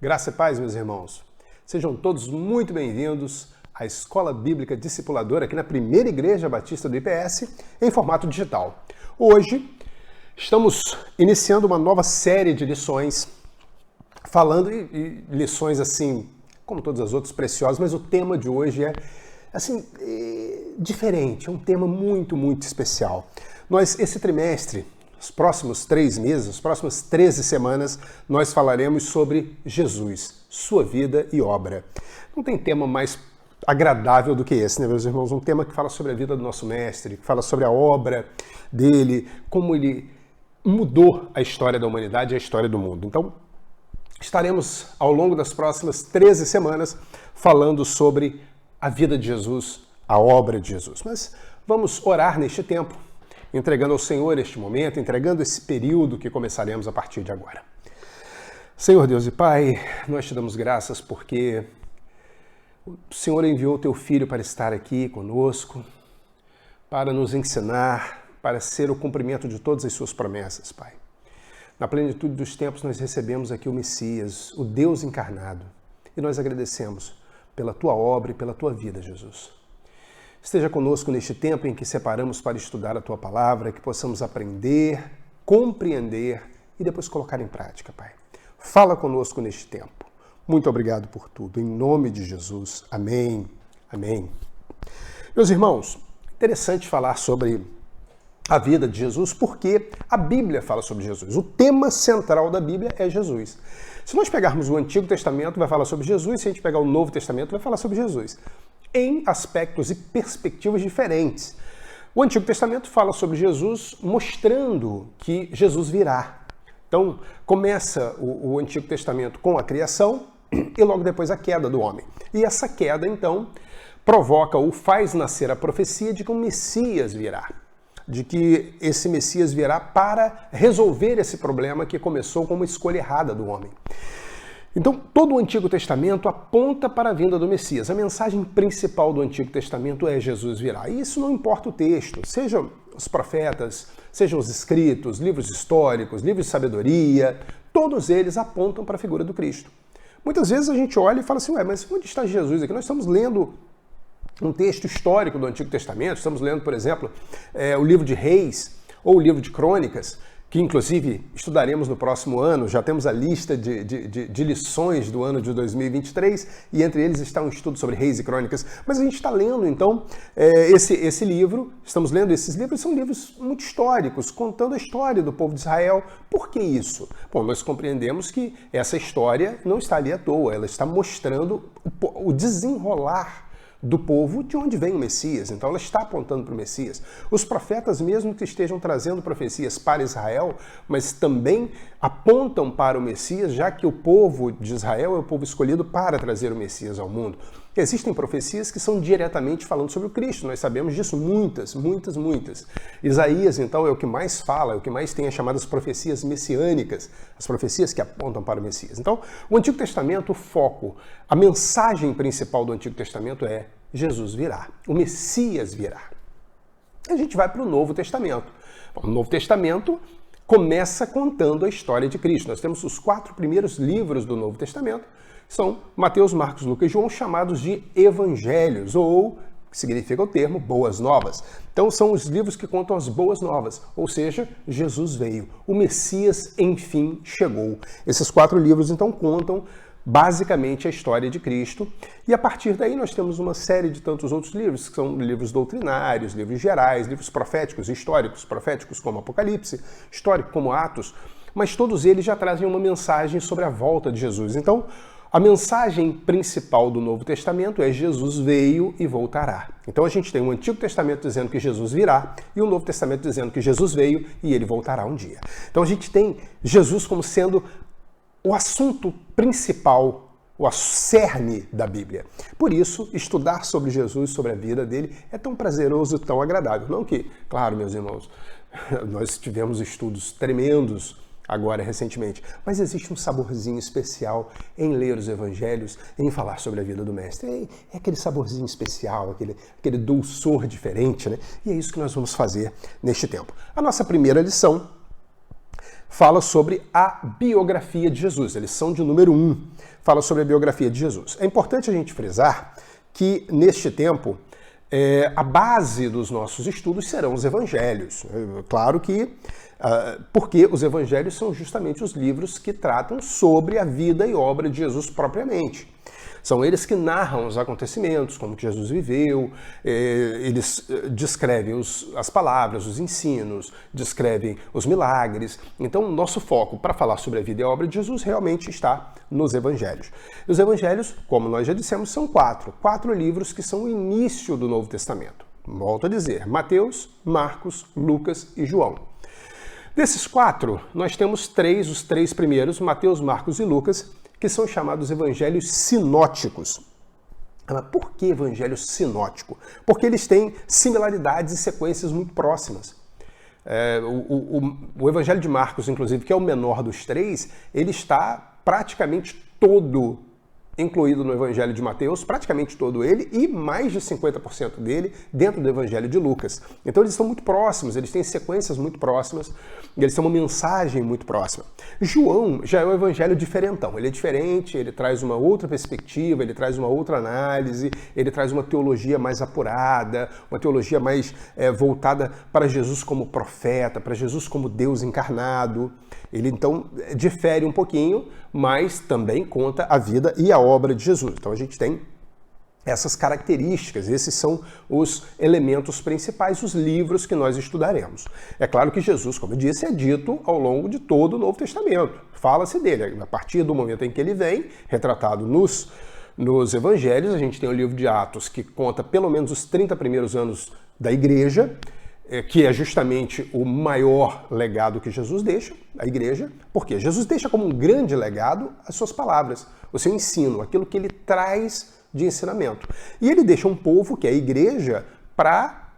Graça e paz, meus irmãos. Sejam todos muito bem-vindos à Escola Bíblica Discipuladora aqui na Primeira Igreja Batista do IPS em formato digital. Hoje estamos iniciando uma nova série de lições, falando e lições assim, como todas as outras, preciosas, mas o tema de hoje é assim, diferente, é um tema muito especial. Nós, esse trimestre, os próximos 3 meses, as próximas 13 semanas, nós falaremos sobre Jesus, sua vida e obra. Não tem tema mais agradável do que esse, né, meus irmãos? Um tema que fala sobre a vida do nosso mestre, que fala sobre a obra dele, como ele mudou a história da humanidade e a história do mundo. Então, estaremos ao longo das próximas 13 semanas falando sobre a vida de Jesus, a obra de Jesus. Mas vamos orar neste tempo, entregando ao Senhor este momento, entregando esse período que começaremos a partir de agora. Senhor Deus e Pai, nós te damos graças porque o Senhor enviou o teu Filho para estar aqui conosco, para nos ensinar, para ser o cumprimento de todas as suas promessas, Pai. Na plenitude dos tempos nós recebemos aqui o Messias, o Deus encarnado, e nós agradecemos pela tua obra e pela tua vida, Jesus. Esteja conosco neste tempo em que separamos para estudar a tua palavra, que possamos aprender, compreender e depois colocar em prática, Pai. Fala conosco neste tempo. Muito obrigado por tudo. Em nome de Jesus. Amém. Amém. Meus irmãos, interessante falar sobre a vida de Jesus, porque a Bíblia fala sobre Jesus. O tema central da Bíblia é Jesus. Se nós pegarmos o Antigo Testamento, vai falar sobre Jesus. Se a gente pegar o Novo Testamento, vai falar sobre Jesus, em aspectos e perspectivas diferentes. O Antigo Testamento fala sobre Jesus, mostrando que Jesus virá. Então, começa o Antigo Testamento com a criação e logo depois a queda do homem. E essa queda, então, provoca ou faz nascer a profecia de que um Messias virá, de que esse Messias virá para resolver esse problema que começou com uma escolha errada do homem. Então, todo o Antigo Testamento aponta para a vinda do Messias. A mensagem principal do Antigo Testamento é Jesus virá. E isso não importa o texto, sejam os profetas, sejam os escritos, livros históricos, livros de sabedoria, todos eles apontam para a figura do Cristo. Muitas vezes a gente olha e fala assim, mas onde está Jesus aqui? Nós estamos lendo um texto histórico do Antigo Testamento, estamos lendo, por exemplo, o livro de Reis ou o livro de Crônicas, que inclusive estudaremos no próximo ano. Já temos a lista de lições do ano de 2023 e entre eles está um estudo sobre Reis e Crônicas. Mas a gente está lendo, então, esse livro, estamos lendo esses livros, são livros muito históricos, contando a história do povo de Israel. Por que isso? Bom, nós compreendemos que essa história não está ali à toa, ela está mostrando o desenrolar do povo de onde vem o Messias. Então ela está apontando para o Messias. Os profetas, mesmo que estejam trazendo profecias para Israel, mas também apontam para o Messias, já que o povo de Israel é o povo escolhido para trazer o Messias ao mundo. Existem profecias que são diretamente falando sobre o Cristo, nós sabemos disso, muitas. Isaías, então, é o que mais fala, é o que mais tem as chamadas profecias messiânicas, as profecias que apontam para o Messias. Então, o Antigo Testamento, o foco, a mensagem principal do Antigo Testamento é Jesus virá, o Messias virá. A gente vai para o Novo Testamento. O Novo Testamento começa contando a história de Cristo. Nós temos os 4 primeiros livros do Novo Testamento, são Mateus, Marcos, Lucas e João, chamados de evangelhos, ou, que significa o termo, boas novas. Então são os livros que contam as boas novas, ou seja, Jesus veio, o Messias enfim chegou. Esses 4 livros então contam basicamente a história de Cristo, e a partir daí nós temos uma série de tantos outros livros, que são livros doutrinários, livros gerais, livros proféticos, históricos, proféticos como Apocalipse, histórico como Atos, mas todos eles já trazem uma mensagem sobre a volta de Jesus. Então, a mensagem principal do Novo Testamento é Jesus veio e voltará. Então a gente tem o Antigo Testamento dizendo que Jesus virá e o Novo Testamento dizendo que Jesus veio e ele voltará um dia. Então a gente tem Jesus como sendo o assunto principal, o cerne da Bíblia. Por isso, estudar sobre Jesus, sobre a vida dele, é tão prazeroso, tão agradável. Não que, claro, meus irmãos, nós tivemos estudos tremendos agora, recentemente. Mas existe um saborzinho especial em ler os evangelhos, em falar sobre a vida do mestre. É aquele saborzinho especial, aquele dulçor diferente, né? E é isso que nós vamos fazer neste tempo. A nossa primeira lição fala sobre a biografia de Jesus. A lição de número 1 fala sobre a biografia de Jesus. É importante a gente frisar que, neste tempo, a base dos nossos estudos serão os evangelhos. Claro que, porque os evangelhos são justamente os livros que tratam sobre a vida e obra de Jesus propriamente. São eles que narram os acontecimentos, como que Jesus viveu, eles descrevem as palavras, os ensinos, descrevem os milagres. Então, o nosso foco para falar sobre a vida e a obra de Jesus realmente está nos evangelhos. E os evangelhos, como nós já dissemos, são quatro livros que são o início do Novo Testamento. Volto a dizer, Mateus, Marcos, Lucas e João. Desses 4, nós temos os 3 primeiros, Mateus, Marcos e Lucas, que são chamados evangelhos sinóticos. Por que evangelho sinótico? Porque eles têm similaridades e sequências muito próximas. O evangelho de Marcos, inclusive, que é o menor dos 3, ele está praticamente todo incluído no evangelho de Mateus, praticamente todo ele, e mais de 50% dele dentro do evangelho de Lucas. Então eles são muito próximos, eles têm sequências muito próximas, e eles têm uma mensagem muito próxima. João já é um evangelho diferentão, ele é diferente, ele traz uma outra perspectiva, ele traz uma outra análise, ele traz uma teologia mais apurada, uma teologia mais voltada para Jesus como profeta, para Jesus como Deus encarnado. Ele, então, difere um pouquinho, mas também conta a vida e a obra de Jesus. Então, a gente tem essas características, esses são os elementos principais, os livros que nós estudaremos. É claro que Jesus, como eu disse, é dito ao longo de todo o Novo Testamento. Fala-se dele. A partir do momento em que ele vem, retratado nos evangelhos, a gente tem o livro de Atos, que conta pelo menos os 30 primeiros anos da igreja, que é justamente o maior legado que Jesus deixa, a igreja, porque Jesus deixa como um grande legado as suas palavras, o seu ensino, aquilo que ele traz de ensinamento. E ele deixa um povo, que é a igreja, para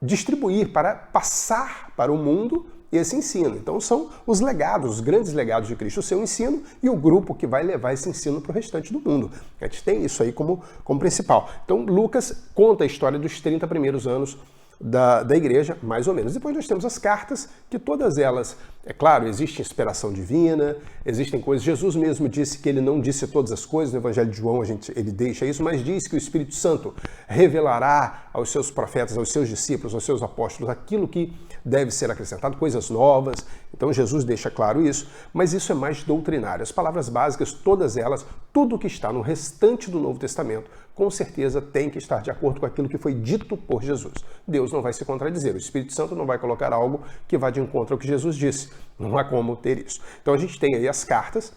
distribuir, para passar para o mundo esse ensino. Então são os legados, os grandes legados de Cristo, o seu ensino e o grupo que vai levar esse ensino para o restante do mundo. A gente tem isso aí como principal. Então Lucas conta a história dos 30 primeiros anos da igreja, mais ou menos. Depois nós temos as cartas, que todas elas, é claro, existe inspiração divina, existem coisas. Jesus mesmo disse que ele não disse todas as coisas, no Evangelho de João ele deixa isso, mas diz que o Espírito Santo revelará aos seus profetas, aos seus discípulos, aos seus apóstolos, aquilo que deve ser acrescentado, coisas novas. Então Jesus deixa claro isso, mas isso é mais doutrinário. As palavras básicas, todas elas, tudo que está no restante do Novo Testamento, com certeza tem que estar de acordo com aquilo que foi dito por Jesus. Deus não vai se contradizer, o Espírito Santo não vai colocar algo que vá de encontro ao que Jesus disse. Não há como ter isso. Então a gente tem aí as cartas,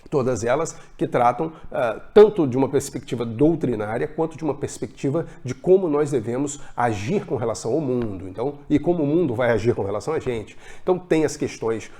todas elas que tratam tanto de uma perspectiva doutrinária quanto de uma perspectiva de como nós devemos agir com relação ao mundo. Então, e como o mundo vai agir com relação a gente. Então tem as questões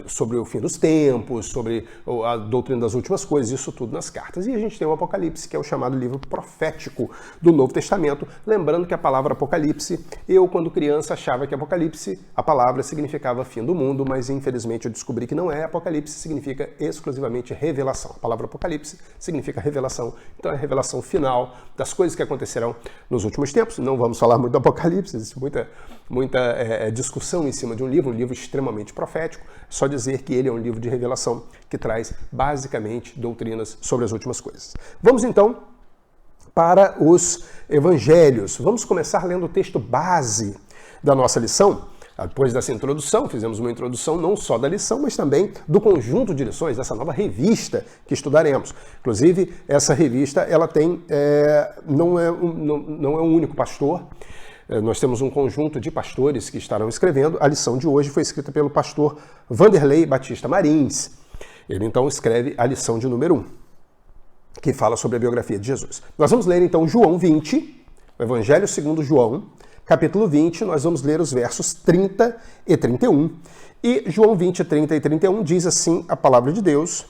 sobre o fim dos tempos, sobre a doutrina das últimas coisas, isso tudo nas cartas. E a gente tem o Apocalipse, que é o chamado livro profético do Novo Testamento. Lembrando que a palavra Apocalipse, eu quando criança achava que Apocalipse, a palavra significava fim do mundo, mas infelizmente eu descobri que não é. Apocalipse significa exclusivamente revelação. A palavra Apocalipse significa revelação. Então é a revelação final das coisas que acontecerão nos últimos tempos. Não vamos falar muito do Apocalipse, existe muita discussão em cima de um livro extremamente profético. Só dizer que ele é um livro de revelação que traz basicamente doutrinas sobre as últimas coisas. Vamos então para os evangelhos. Vamos começar lendo o texto base da nossa lição. Depois dessa introdução, fizemos uma introdução não só da lição, mas também do conjunto de lições, dessa nova revista que estudaremos. Inclusive, essa revista ela tem, não é um único pastor. Nós temos um conjunto de pastores que estarão escrevendo. A lição de hoje foi escrita pelo pastor Vanderlei Batista Marins. Ele então escreve a lição de número 1, que fala sobre a biografia de Jesus. Nós vamos ler então João 20, o Evangelho segundo João, capítulo 20, nós vamos ler os versos 30 e 31. E João 20, 30 e 31 diz assim a palavra de Deus: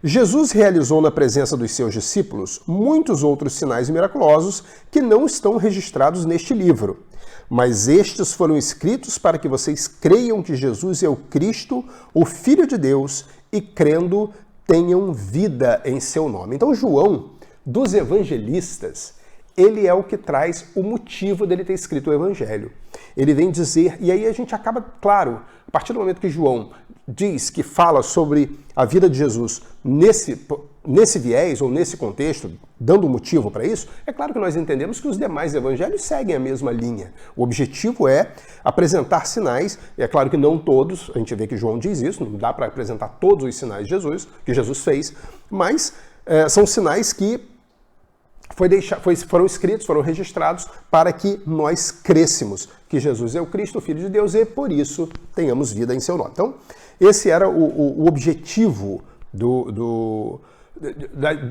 Jesus realizou na presença dos seus discípulos muitos outros sinais miraculosos que não estão registrados neste livro, mas estes foram escritos para que vocês creiam que Jesus é o Cristo, o Filho de Deus, e crendo tenham vida em seu nome. Então João, dos evangelistas, ele é o que traz o motivo dele ter escrito o Evangelho. ele vem dizer, e aí a gente acaba, claro, a partir do momento que João diz que fala sobre a vida de Jesus nesse viés ou nesse contexto, dando motivo para isso, é claro que nós entendemos que os demais evangelhos seguem a mesma linha. O objetivo é apresentar sinais, e é claro que não todos, a gente vê que João diz isso, não dá para apresentar todos os sinais de Jesus, que Jesus fez, mas são sinais que foram escritos, foram registrados para que nós crescemos que Jesus é o Cristo, o Filho de Deus, e por isso tenhamos vida em seu nome. Então, esse era o objetivo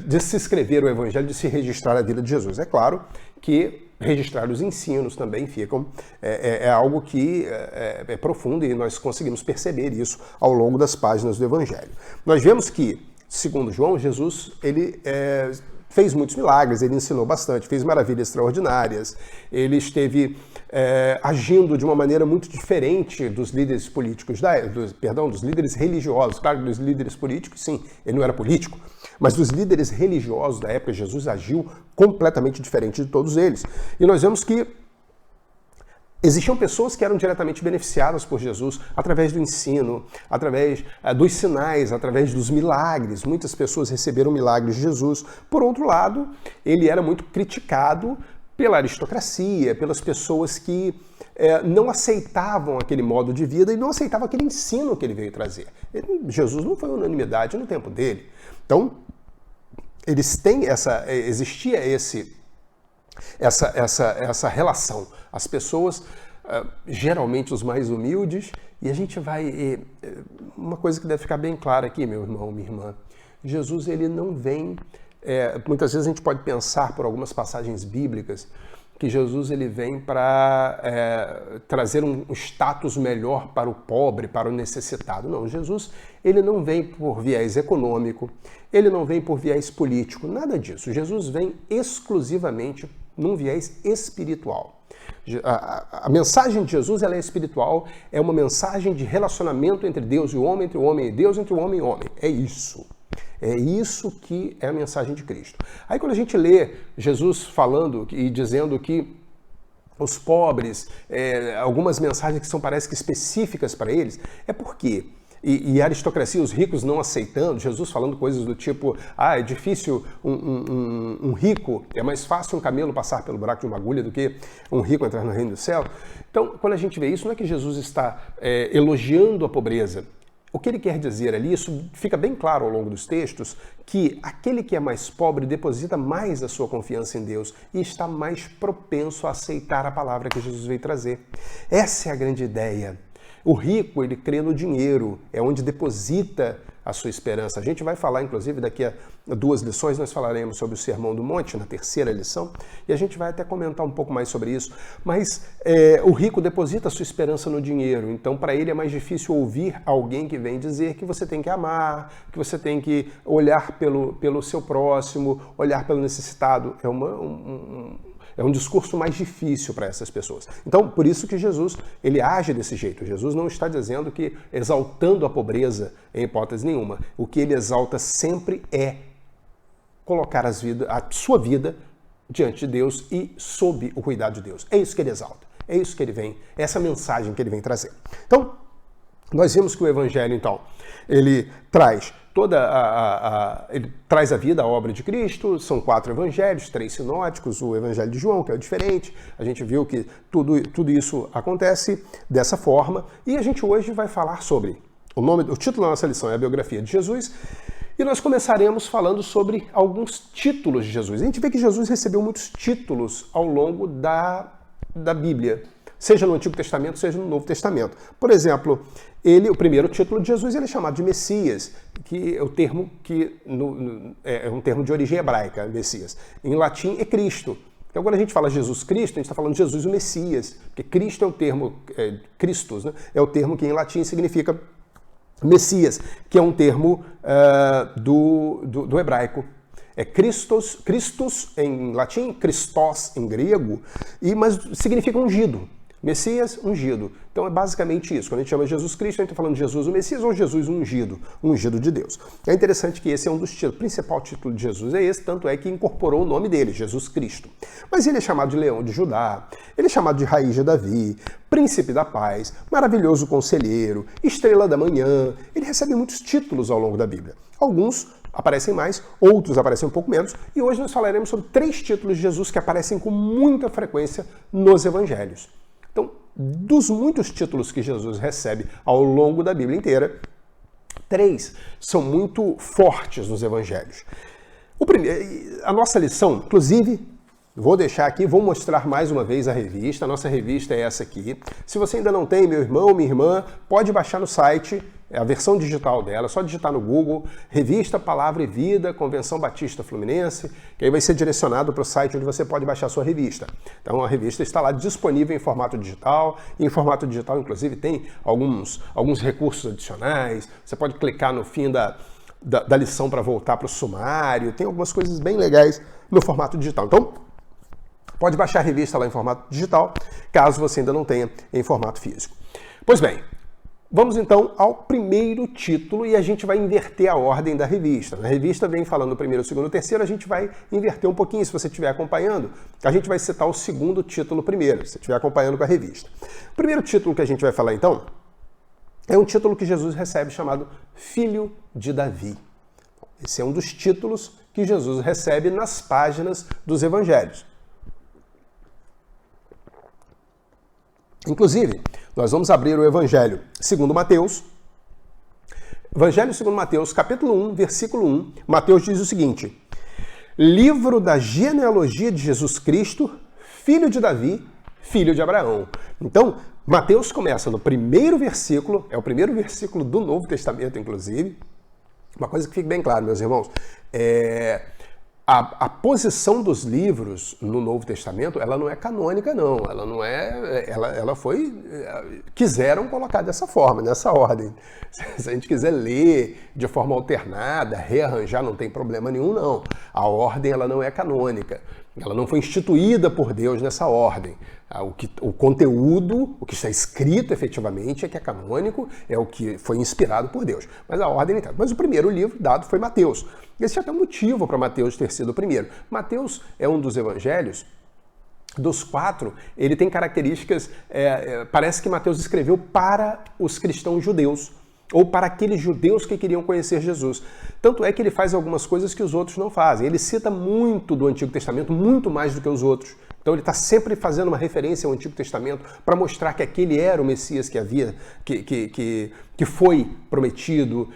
de se escrever o Evangelho, de se registrar a vida de Jesus. É claro que registrar os ensinos também ficam, é algo que é profundo e nós conseguimos perceber isso ao longo das páginas do Evangelho. Nós vemos que, segundo João, Jesus, ele fez muitos milagres, ele ensinou bastante, fez maravilhas extraordinárias, ele esteve agindo de uma maneira muito diferente dos líderes políticos, dos líderes religiosos. Claro, dos líderes políticos, sim, ele não era político, mas dos líderes religiosos da época, Jesus agiu completamente diferente de todos eles. E nós vemos que existiam pessoas que eram diretamente beneficiadas por Jesus através do ensino, através dos sinais, através dos milagres. Muitas pessoas receberam milagres de Jesus. Por outro lado, ele era muito criticado pela aristocracia, pelas pessoas que não aceitavam aquele modo de vida e não aceitavam aquele ensino que ele veio trazer. Jesus não foi unanimidade no tempo dele. Então, existia essa relação. As pessoas, geralmente os mais humildes, e a gente vai... Uma coisa que deve ficar bem clara aqui, meu irmão, minha irmã, Jesus, ele não vem... muitas vezes a gente pode pensar por algumas passagens bíblicas que Jesus ele vem para trazer um status melhor para o pobre, para o necessitado. Não, Jesus ele não vem por viés econômico, ele não vem por viés político, nada disso. Jesus vem exclusivamente num viés espiritual. A mensagem de Jesus ela é espiritual, é uma mensagem de relacionamento entre Deus e o homem, entre o homem e Deus, entre o homem e o homem. É isso. É isso que é a mensagem de Cristo. Aí quando a gente lê Jesus falando e dizendo que os pobres, algumas mensagens que parece que específicas para eles, é porque... E a aristocracia, os ricos não aceitando, Jesus falando coisas do tipo, é difícil um rico, é mais fácil um camelo passar pelo buraco de uma agulha do que um rico entrar no reino do céu. Então, quando a gente vê isso, não é que Jesus está elogiando a pobreza. O que ele quer dizer ali, isso fica bem claro ao longo dos textos, que aquele que é mais pobre deposita mais a sua confiança em Deus e está mais propenso a aceitar a palavra que Jesus veio trazer. Essa é a grande ideia. O rico, ele crê no dinheiro, é onde deposita a sua esperança. A gente vai falar, inclusive, daqui a 2 lições, nós falaremos sobre o Sermão do Monte, na 3ª lição, e a gente vai até comentar um pouco mais sobre isso. Mas o rico deposita a sua esperança no dinheiro, então para ele é mais difícil ouvir alguém que vem dizer que você tem que amar, que você tem que olhar pelo seu próximo, olhar pelo necessitado. É um discurso mais difícil para essas pessoas. Então, por isso que Jesus, ele age desse jeito. Jesus não está dizendo que exaltando a pobreza em hipótese nenhuma. O que ele exalta sempre é colocar a sua vida diante de Deus e sob o cuidado de Deus. É isso que ele exalta. É isso que ele vem, essa mensagem que ele vem trazer. Então, nós vimos que o Evangelho, então, ele traz ele traz a vida, a obra de Cristo, são 4 evangelhos, 3 sinóticos, o Evangelho de João, que é o diferente. A gente viu que tudo isso acontece dessa forma. E a gente hoje vai falar sobre, o título da nossa lição é a biografia de Jesus, e nós começaremos falando sobre alguns títulos de Jesus. A gente vê que Jesus recebeu muitos títulos ao longo da Bíblia, seja no Antigo Testamento, seja no Novo Testamento. Por exemplo, o primeiro título de Jesus ele é chamado de Messias, que é o termo que é um termo de origem hebraica, Messias. Em latim é Cristo. Então, quando a gente fala Jesus Cristo, a gente está falando de Jesus o Messias, porque Cristo é o termo, Christus, né? É o termo que em latim significa Messias, que é um termo do hebraico. É Christus em latim, Christos em grego, mas significa ungido. Messias, ungido. Então é basicamente isso. Quando a gente chama Jesus Cristo, a gente está falando de Jesus o Messias ou Jesus ungido, ungido de Deus. É interessante que esse é um dos títulos, o principal título de Jesus é esse, tanto é que incorporou o nome dele, Jesus Cristo. Mas ele é chamado de Leão de Judá, ele é chamado de Raiz de Davi, Príncipe da Paz, Maravilhoso Conselheiro, Estrela da Manhã. Ele recebe muitos títulos ao longo da Bíblia. Alguns aparecem mais, outros aparecem um pouco menos, e hoje nós falaremos sobre 3 títulos de Jesus que aparecem com muita frequência nos evangelhos. Então, dos muitos títulos que Jesus recebe ao longo da Bíblia inteira, 3 são muito fortes nos evangelhos. A nossa lição, inclusive, vou deixar aqui, vou mostrar mais uma vez a revista. A nossa revista é essa aqui. Se você ainda não tem, meu irmão, minha irmã, pode baixar no site, é a versão digital dela, é só digitar no Google, Revista Palavra e Vida, Convenção Batista Fluminense, que aí vai ser direcionado para o site onde você pode baixar a sua revista. Então a revista está lá disponível em formato digital, e em formato digital, inclusive, tem alguns recursos adicionais, você pode clicar no fim da lição para voltar para o sumário, tem algumas coisas bem legais no formato digital. Então, pode baixar a revista lá em formato digital, caso você ainda não tenha em formato físico. Pois bem, vamos então ao primeiro título e a gente vai inverter a ordem da revista. Na revista vem falando o primeiro, o segundo, o terceiro, a gente vai inverter um pouquinho. Se você estiver acompanhando, a gente vai citar o segundo título primeiro, se você estiver acompanhando com a revista. O primeiro título que a gente vai falar então é um título que Jesus recebe chamado Filho de Davi. Esse é um dos títulos que Jesus recebe nas páginas dos evangelhos. Inclusive, nós vamos abrir o Evangelho segundo Mateus. Evangelho segundo Mateus, capítulo 1, versículo 1. Mateus diz o seguinte: livro da genealogia de Jesus Cristo, filho de Davi, filho de Abraão. Então, Mateus começa no primeiro versículo, é o primeiro versículo do Novo Testamento, inclusive. Uma coisa que fique bem claro, meus irmãos, a posição dos livros no Novo Testamento, ela não é canônica, não. Ela não é. Ela foi. Quiseram colocar dessa forma, nessa ordem. Se a gente quiser ler de forma alternada, rearranjar, não tem problema nenhum, não. A ordem ela não é canônica. Ela não foi instituída por Deus nessa ordem. O conteúdo, o que está escrito efetivamente é que é canônico, é o que foi inspirado por Deus. Mas a ordem não é. Mas o primeiro livro dado foi Mateus. Esse já tem um motivo para Mateus ter sido o primeiro. Mateus é um dos evangelhos, dos 4, ele tem características, parece que Mateus escreveu para os cristãos judeus, ou para aqueles judeus que queriam conhecer Jesus. Tanto é que ele faz algumas coisas que os outros não fazem. Ele cita muito do Antigo Testamento, muito mais do que os outros. Então ele está sempre fazendo uma referência ao Antigo Testamento para mostrar que aquele era o Messias que foi prometido.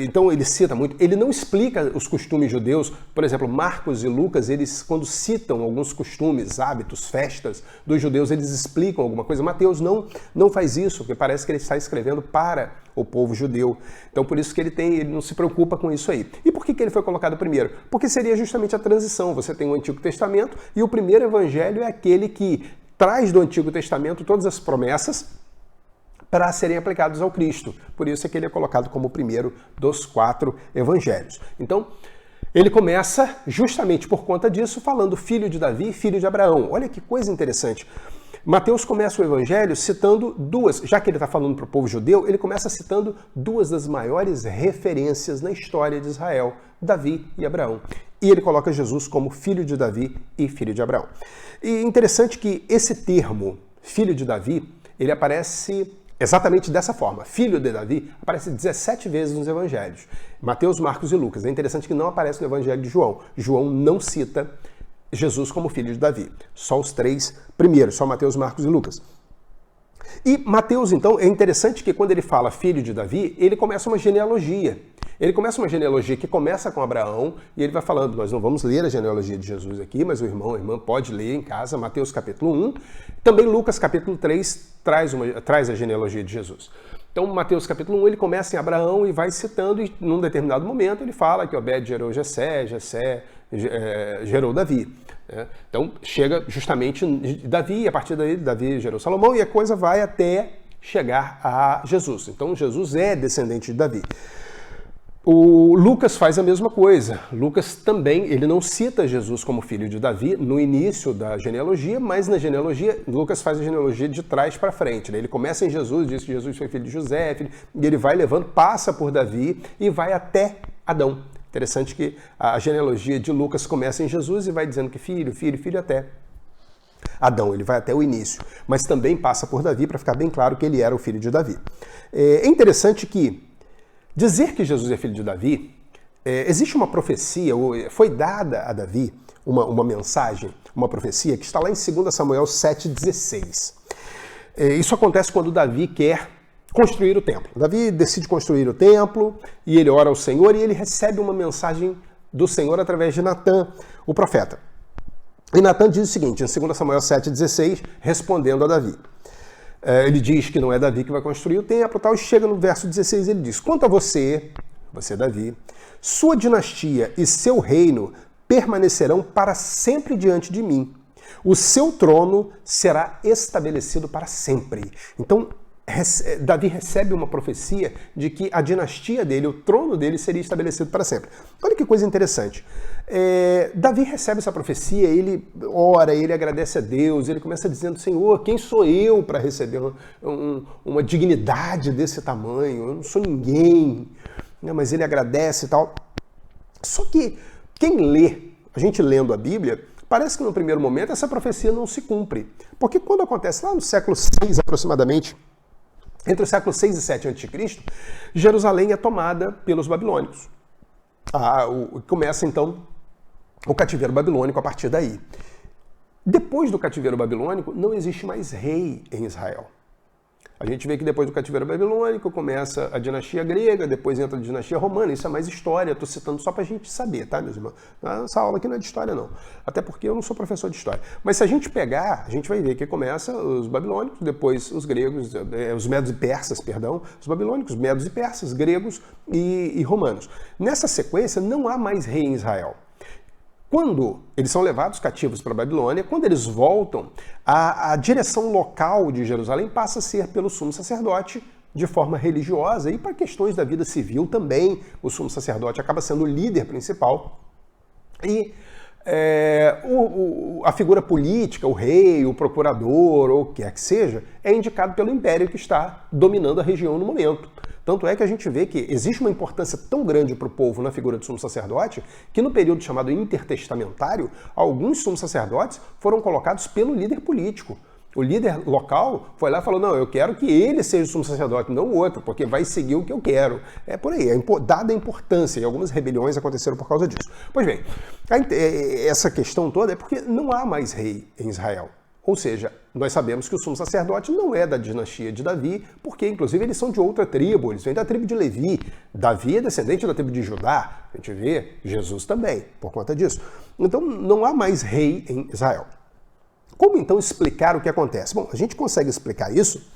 Então ele cita muito. Ele não explica os costumes judeus. Por exemplo, Marcos e Lucas, eles quando citam alguns costumes, hábitos, festas dos judeus, eles explicam alguma coisa. Mateus não faz isso, porque parece que ele está escrevendo para o povo judeu. Então por isso que ele não se preocupa com isso aí. E por que ele foi colocado primeiro? Porque seria justamente a transição. Você tem o Antigo Testamento e o primeiro evangelho é aquele que traz do Antigo Testamento todas as promessas para serem aplicados ao Cristo. Por isso é que ele é colocado como o primeiro dos 4 evangelhos. Então, ele começa justamente por conta disso falando filho de Davi, filho de Abraão. Olha que coisa interessante. Mateus começa o evangelho citando duas, já que ele está falando para o povo judeu, ele começa citando 2 das maiores referências na história de Israel, Davi e Abraão. E ele coloca Jesus como filho de Davi e filho de Abraão. E interessante que esse termo, filho de Davi, ele aparece exatamente dessa forma. Filho de Davi aparece 17 vezes nos evangelhos. Mateus, Marcos e Lucas. É interessante que não aparece no evangelho de João. João não cita Jesus como filho de Davi. Só os 3 primeiros, só Mateus, Marcos e Lucas. E Mateus, então, é interessante que quando ele fala filho de Davi, ele começa uma genealogia. Ele começa uma genealogia que começa com Abraão e ele vai falando, nós não vamos ler a genealogia de Jesus aqui, mas o irmão, a irmã pode ler em casa, Mateus capítulo 1. Também Lucas capítulo 3 traz a genealogia de Jesus. Então, Mateus capítulo 1, ele começa em Abraão e vai citando, e num determinado momento ele fala que Obed gerou Jessé, Jessé gerou Davi. Então, chega justamente Davi, e a partir daí Davi gerou Salomão, e a coisa vai até chegar a Jesus. Então, Jesus é descendente de Davi. O Lucas faz a mesma coisa. Lucas também, ele não cita Jesus como filho de Davi no início da genealogia, mas na genealogia, Lucas faz a genealogia de trás para frente. Né? Ele começa em Jesus, diz que Jesus foi filho de José, e ele vai levando, passa por Davi e vai até Adão. Interessante que a genealogia de Lucas começa em Jesus e vai dizendo que filho, filho, filho até Adão. Ele vai até o início, mas também passa por Davi para ficar bem claro que ele era o filho de Davi. É interessante que dizer que Jesus é filho de Davi, existe uma profecia, foi dada a Davi uma mensagem, uma profecia que está lá em 2 Samuel 7,16. Isso acontece quando Davi quer construir o templo. Davi decide construir o templo e ele ora ao Senhor e ele recebe uma mensagem do Senhor através de Natã, o profeta. E Natã diz o seguinte, em 2 Samuel 7,16, respondendo a Davi. Ele diz que não é Davi que vai construir o templo, tal, e chega no verso 16, ele diz: quanto a você, Davi, sua dinastia e seu reino permanecerão para sempre diante de mim. O seu trono será estabelecido para sempre. Então, Davi recebe uma profecia de que a dinastia dele, o trono dele, seria estabelecido para sempre. Olha que coisa interessante. Davi recebe essa profecia, ele ora, ele agradece a Deus, ele começa dizendo: Senhor, quem sou eu para receber uma dignidade desse tamanho? Eu não sou ninguém. Mas ele agradece e tal. Só que quem lê, a gente lendo a Bíblia, parece que no primeiro momento essa profecia não se cumpre. Porque quando acontece lá no século 6 aproximadamente, entre o século 6 e 7 a.C., Jerusalém é tomada pelos babilônicos. Começa então o cativeiro babilônico a partir daí. Depois do cativeiro babilônico, não existe mais rei em Israel. A gente vê que depois do cativeiro babilônico começa a dinastia grega, depois entra a dinastia romana. Isso é mais história, estou citando só para a gente saber, tá, meus irmãos? Essa aula aqui não é de história, não. Até porque eu não sou professor de história. Mas se a gente pegar, a gente vai ver que começa os babilônicos, depois os gregos, os medos e persas, perdão, os babilônicos, medos e persas, gregos e romanos. Nessa sequência, não há mais rei em Israel. Quando eles são levados cativos para a Babilônia, quando eles voltam, a direção local de Jerusalém passa a ser pelo sumo sacerdote de forma religiosa e para questões da vida civil também. O sumo sacerdote acaba sendo o líder principal e a figura política, o rei, o procurador ou o que quer que seja, é indicado pelo império que está dominando a região no momento. Tanto é que a gente vê que existe uma importância tão grande para o povo na figura do sumo sacerdote que no período chamado intertestamentário, alguns sumos sacerdotes foram colocados pelo líder político. O líder local foi lá e falou: não, eu quero que ele seja o sumo sacerdote, não o outro, porque vai seguir o que eu quero. É por aí, dada a importância, e algumas rebeliões aconteceram por causa disso. Pois bem, essa questão toda é porque não há mais rei em Israel. Ou seja, nós sabemos que o sumo sacerdote não é da dinastia de Davi, porque inclusive eles são de outra tribo, eles vêm da tribo de Levi. Davi é descendente da tribo de Judá, a gente vê Jesus também, por conta disso. Então não há mais rei em Israel. Como então explicar o que acontece? Bom, a gente consegue explicar isso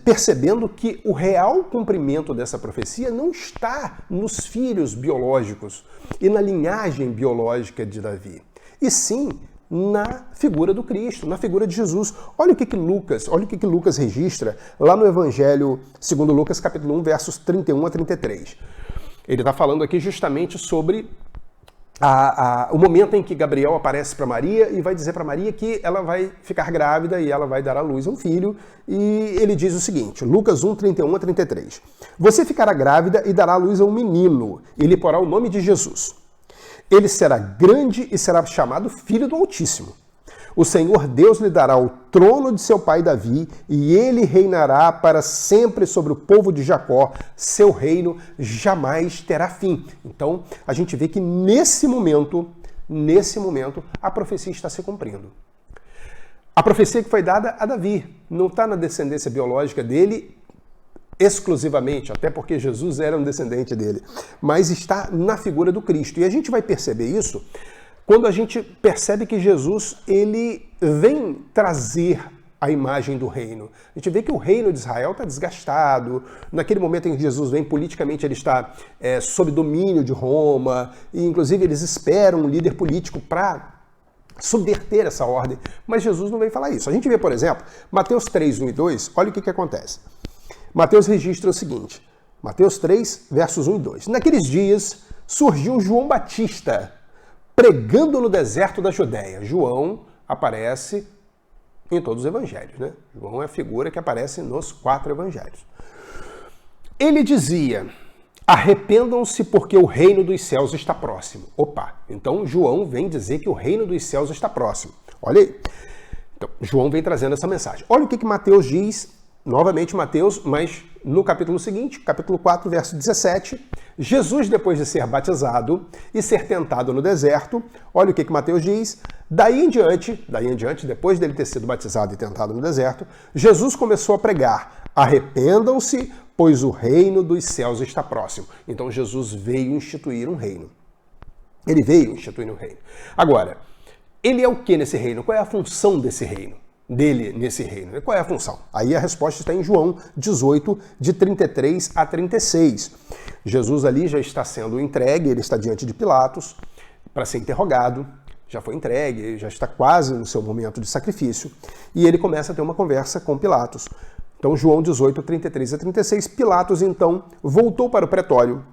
percebendo que o real cumprimento dessa profecia não está nos filhos biológicos e na linhagem biológica de Davi, e sim na figura do Cristo, na figura de Jesus. Olha o que Lucas registra lá no Evangelho segundo Lucas, capítulo 1, versos 31 a 33. Ele está falando aqui justamente sobre o momento em que Gabriel aparece para Maria e vai dizer para Maria que ela vai ficar grávida e ela vai dar à luz a um filho. E ele diz o seguinte, Lucas 1, 31 a 33. Você ficará grávida e dará à luz a um menino, e lhe porá o nome de Jesus. Ele será grande e será chamado Filho do Altíssimo. O Senhor Deus lhe dará o trono de seu pai Davi, e ele reinará para sempre sobre o povo de Jacó. Seu reino jamais terá fim. Então, a gente vê que nesse momento, a profecia está se cumprindo. A profecia que foi dada a Davi não está na descendência biológica dele exclusivamente, até porque Jesus era um descendente dele, mas está na figura do Cristo. E a gente vai perceber isso quando a gente percebe que Jesus ele vem trazer a imagem do reino. A gente vê que o reino de Israel está desgastado. Naquele momento em que Jesus vem, politicamente ele está sob domínio de Roma, e inclusive eles esperam um líder político para subverter essa ordem. Mas Jesus não vem falar isso. A gente vê, por exemplo, Mateus 3, 1 e 2, olha o que acontece. Mateus registra o seguinte: Mateus 3, versos 1 e 2. Naqueles dias surgiu João Batista, pregando no deserto da Judéia. João aparece em todos os evangelhos, né? João é a figura que aparece nos 4 evangelhos. Ele dizia: arrependam-se porque o reino dos céus está próximo. Opa, então João vem dizer que o reino dos céus está próximo. Olha aí. Então, João vem trazendo essa mensagem. Olha o que Mateus diz, novamente Mateus, mas no capítulo seguinte, capítulo 4, verso 17. Jesus, depois de ser batizado e ser tentado no deserto, olha o que Mateus diz. Daí em diante, depois dele ter sido batizado e tentado no deserto, Jesus começou a pregar: arrependam-se, pois o reino dos céus está próximo. Então Jesus veio instituir um reino. Ele veio instituir um reino. Agora, ele é o que nesse reino? Qual é a função desse reino? Dele nesse reino? Qual é a função? Aí a resposta está em João 18, de 33 a 36. Jesus ali já está sendo entregue, ele está diante de Pilatos para ser interrogado, já foi entregue, já está quase no seu momento de sacrifício, e ele começa a ter uma conversa com Pilatos. Então, João 18, 33 a 36, Pilatos, então, voltou para o pretório,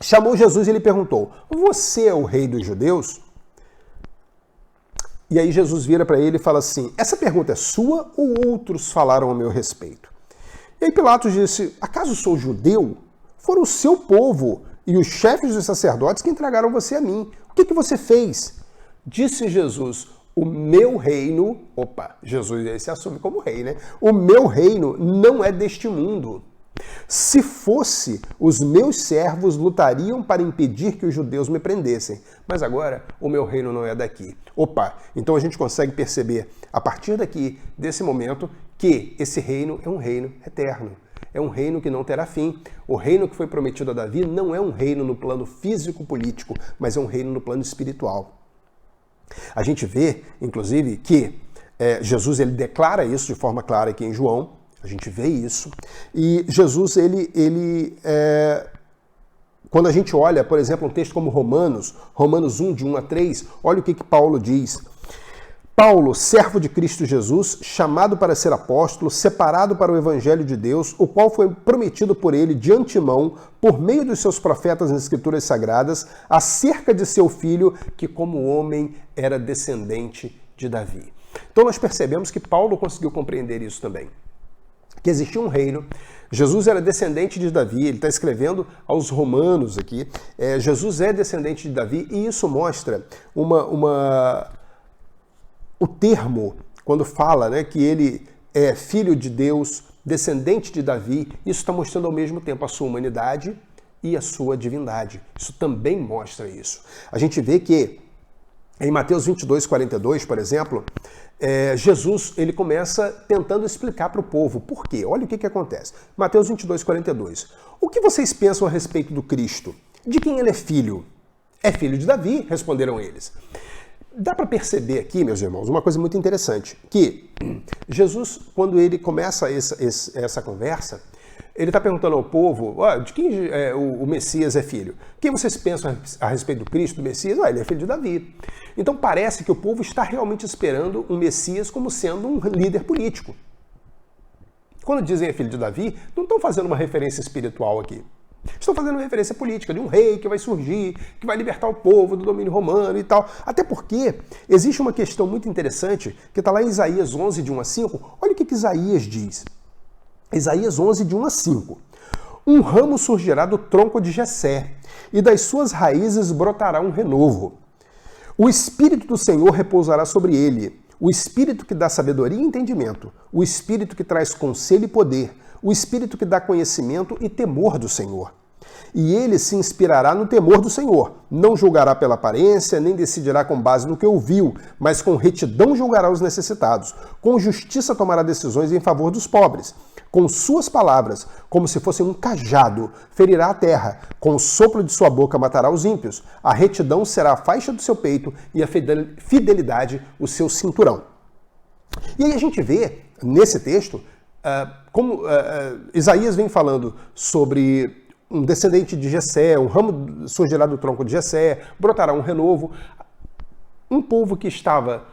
chamou Jesus e lhe perguntou: você é o rei dos judeus? E aí Jesus vira para ele e fala assim: essa pergunta é sua ou outros falaram a meu respeito? E aí Pilatos disse: acaso sou judeu? Foram o seu povo e os chefes dos sacerdotes que entregaram você a mim. O que você fez? Disse Jesus: o meu reino... Opa, Jesus se assume como rei, né? O meu reino não é deste mundo. Se fosse, os meus servos lutariam para impedir que os judeus me prendessem. Mas agora, o meu reino não é daqui. Opa, então a gente consegue perceber, a partir daqui, desse momento, que esse reino é um reino eterno. É um reino que não terá fim. O reino que foi prometido a Davi não é um reino no plano físico-político, mas é um reino no plano espiritual. A gente vê, inclusive, que Jesus ele declara isso de forma clara aqui em João. A gente vê isso. E Jesus, quando a gente olha, por exemplo, um texto como Romanos 1, de 1 a 3, olha o que Paulo diz. Paulo, servo de Cristo Jesus, chamado para ser apóstolo, separado para o evangelho de Deus, o qual foi prometido por ele de antemão, por meio dos seus profetas nas escrituras sagradas, acerca de seu filho, que como homem era descendente de Davi. Então nós percebemos que Paulo conseguiu compreender isso também. Que existia um reino, Jesus era descendente de Davi, ele está escrevendo aos romanos aqui, Jesus é descendente de Davi, e isso mostra o termo, quando fala, né, que ele é filho de Deus, descendente de Davi, isso está mostrando ao mesmo tempo a sua humanidade e a sua divindade. Isso também mostra isso. A gente vê que em Mateus 22, 42, por exemplo, Jesus ele começa tentando explicar para o povo por quê. Olha o que acontece. Mateus 22, 42. O que vocês pensam a respeito do Cristo? De quem ele é filho? É filho de Davi, responderam eles. Dá para perceber aqui, meus irmãos, uma coisa muito interessante, que Jesus, quando ele começa essa conversa, ele está perguntando ao povo, de quem o Messias é filho? Quem vocês pensam a respeito do Cristo, do Messias? Ele é filho de Davi. Então parece que o povo está realmente esperando um Messias como sendo um líder político. Quando dizem é filho de Davi, não estão fazendo uma referência espiritual aqui. Estão fazendo uma referência política de um rei que vai surgir, que vai libertar o povo do domínio romano e tal. Até porque existe uma questão muito interessante que está lá em Isaías 11, de 1 a 5. Olha o que Isaías diz. Isaías 11, de 1 a 5. Um ramo surgirá do tronco de Jessé, e das suas raízes brotará um renovo. O Espírito do Senhor repousará sobre ele, o Espírito que dá sabedoria e entendimento, o Espírito que traz conselho e poder, o Espírito que dá conhecimento e temor do Senhor. E ele se inspirará no temor do Senhor. Não julgará pela aparência, nem decidirá com base no que ouviu, mas com retidão julgará os necessitados. Com justiça tomará decisões em favor dos pobres. Com suas palavras, como se fosse um cajado, ferirá a terra. Com o sopro de sua boca matará os ímpios. A retidão será a faixa do seu peito e a fidelidade o seu cinturão. E aí a gente vê, nesse texto, como Isaías vem falando sobre um descendente de Jessé, um ramo surgirá do tronco de Jessé, brotará um renovo. Um povo que estava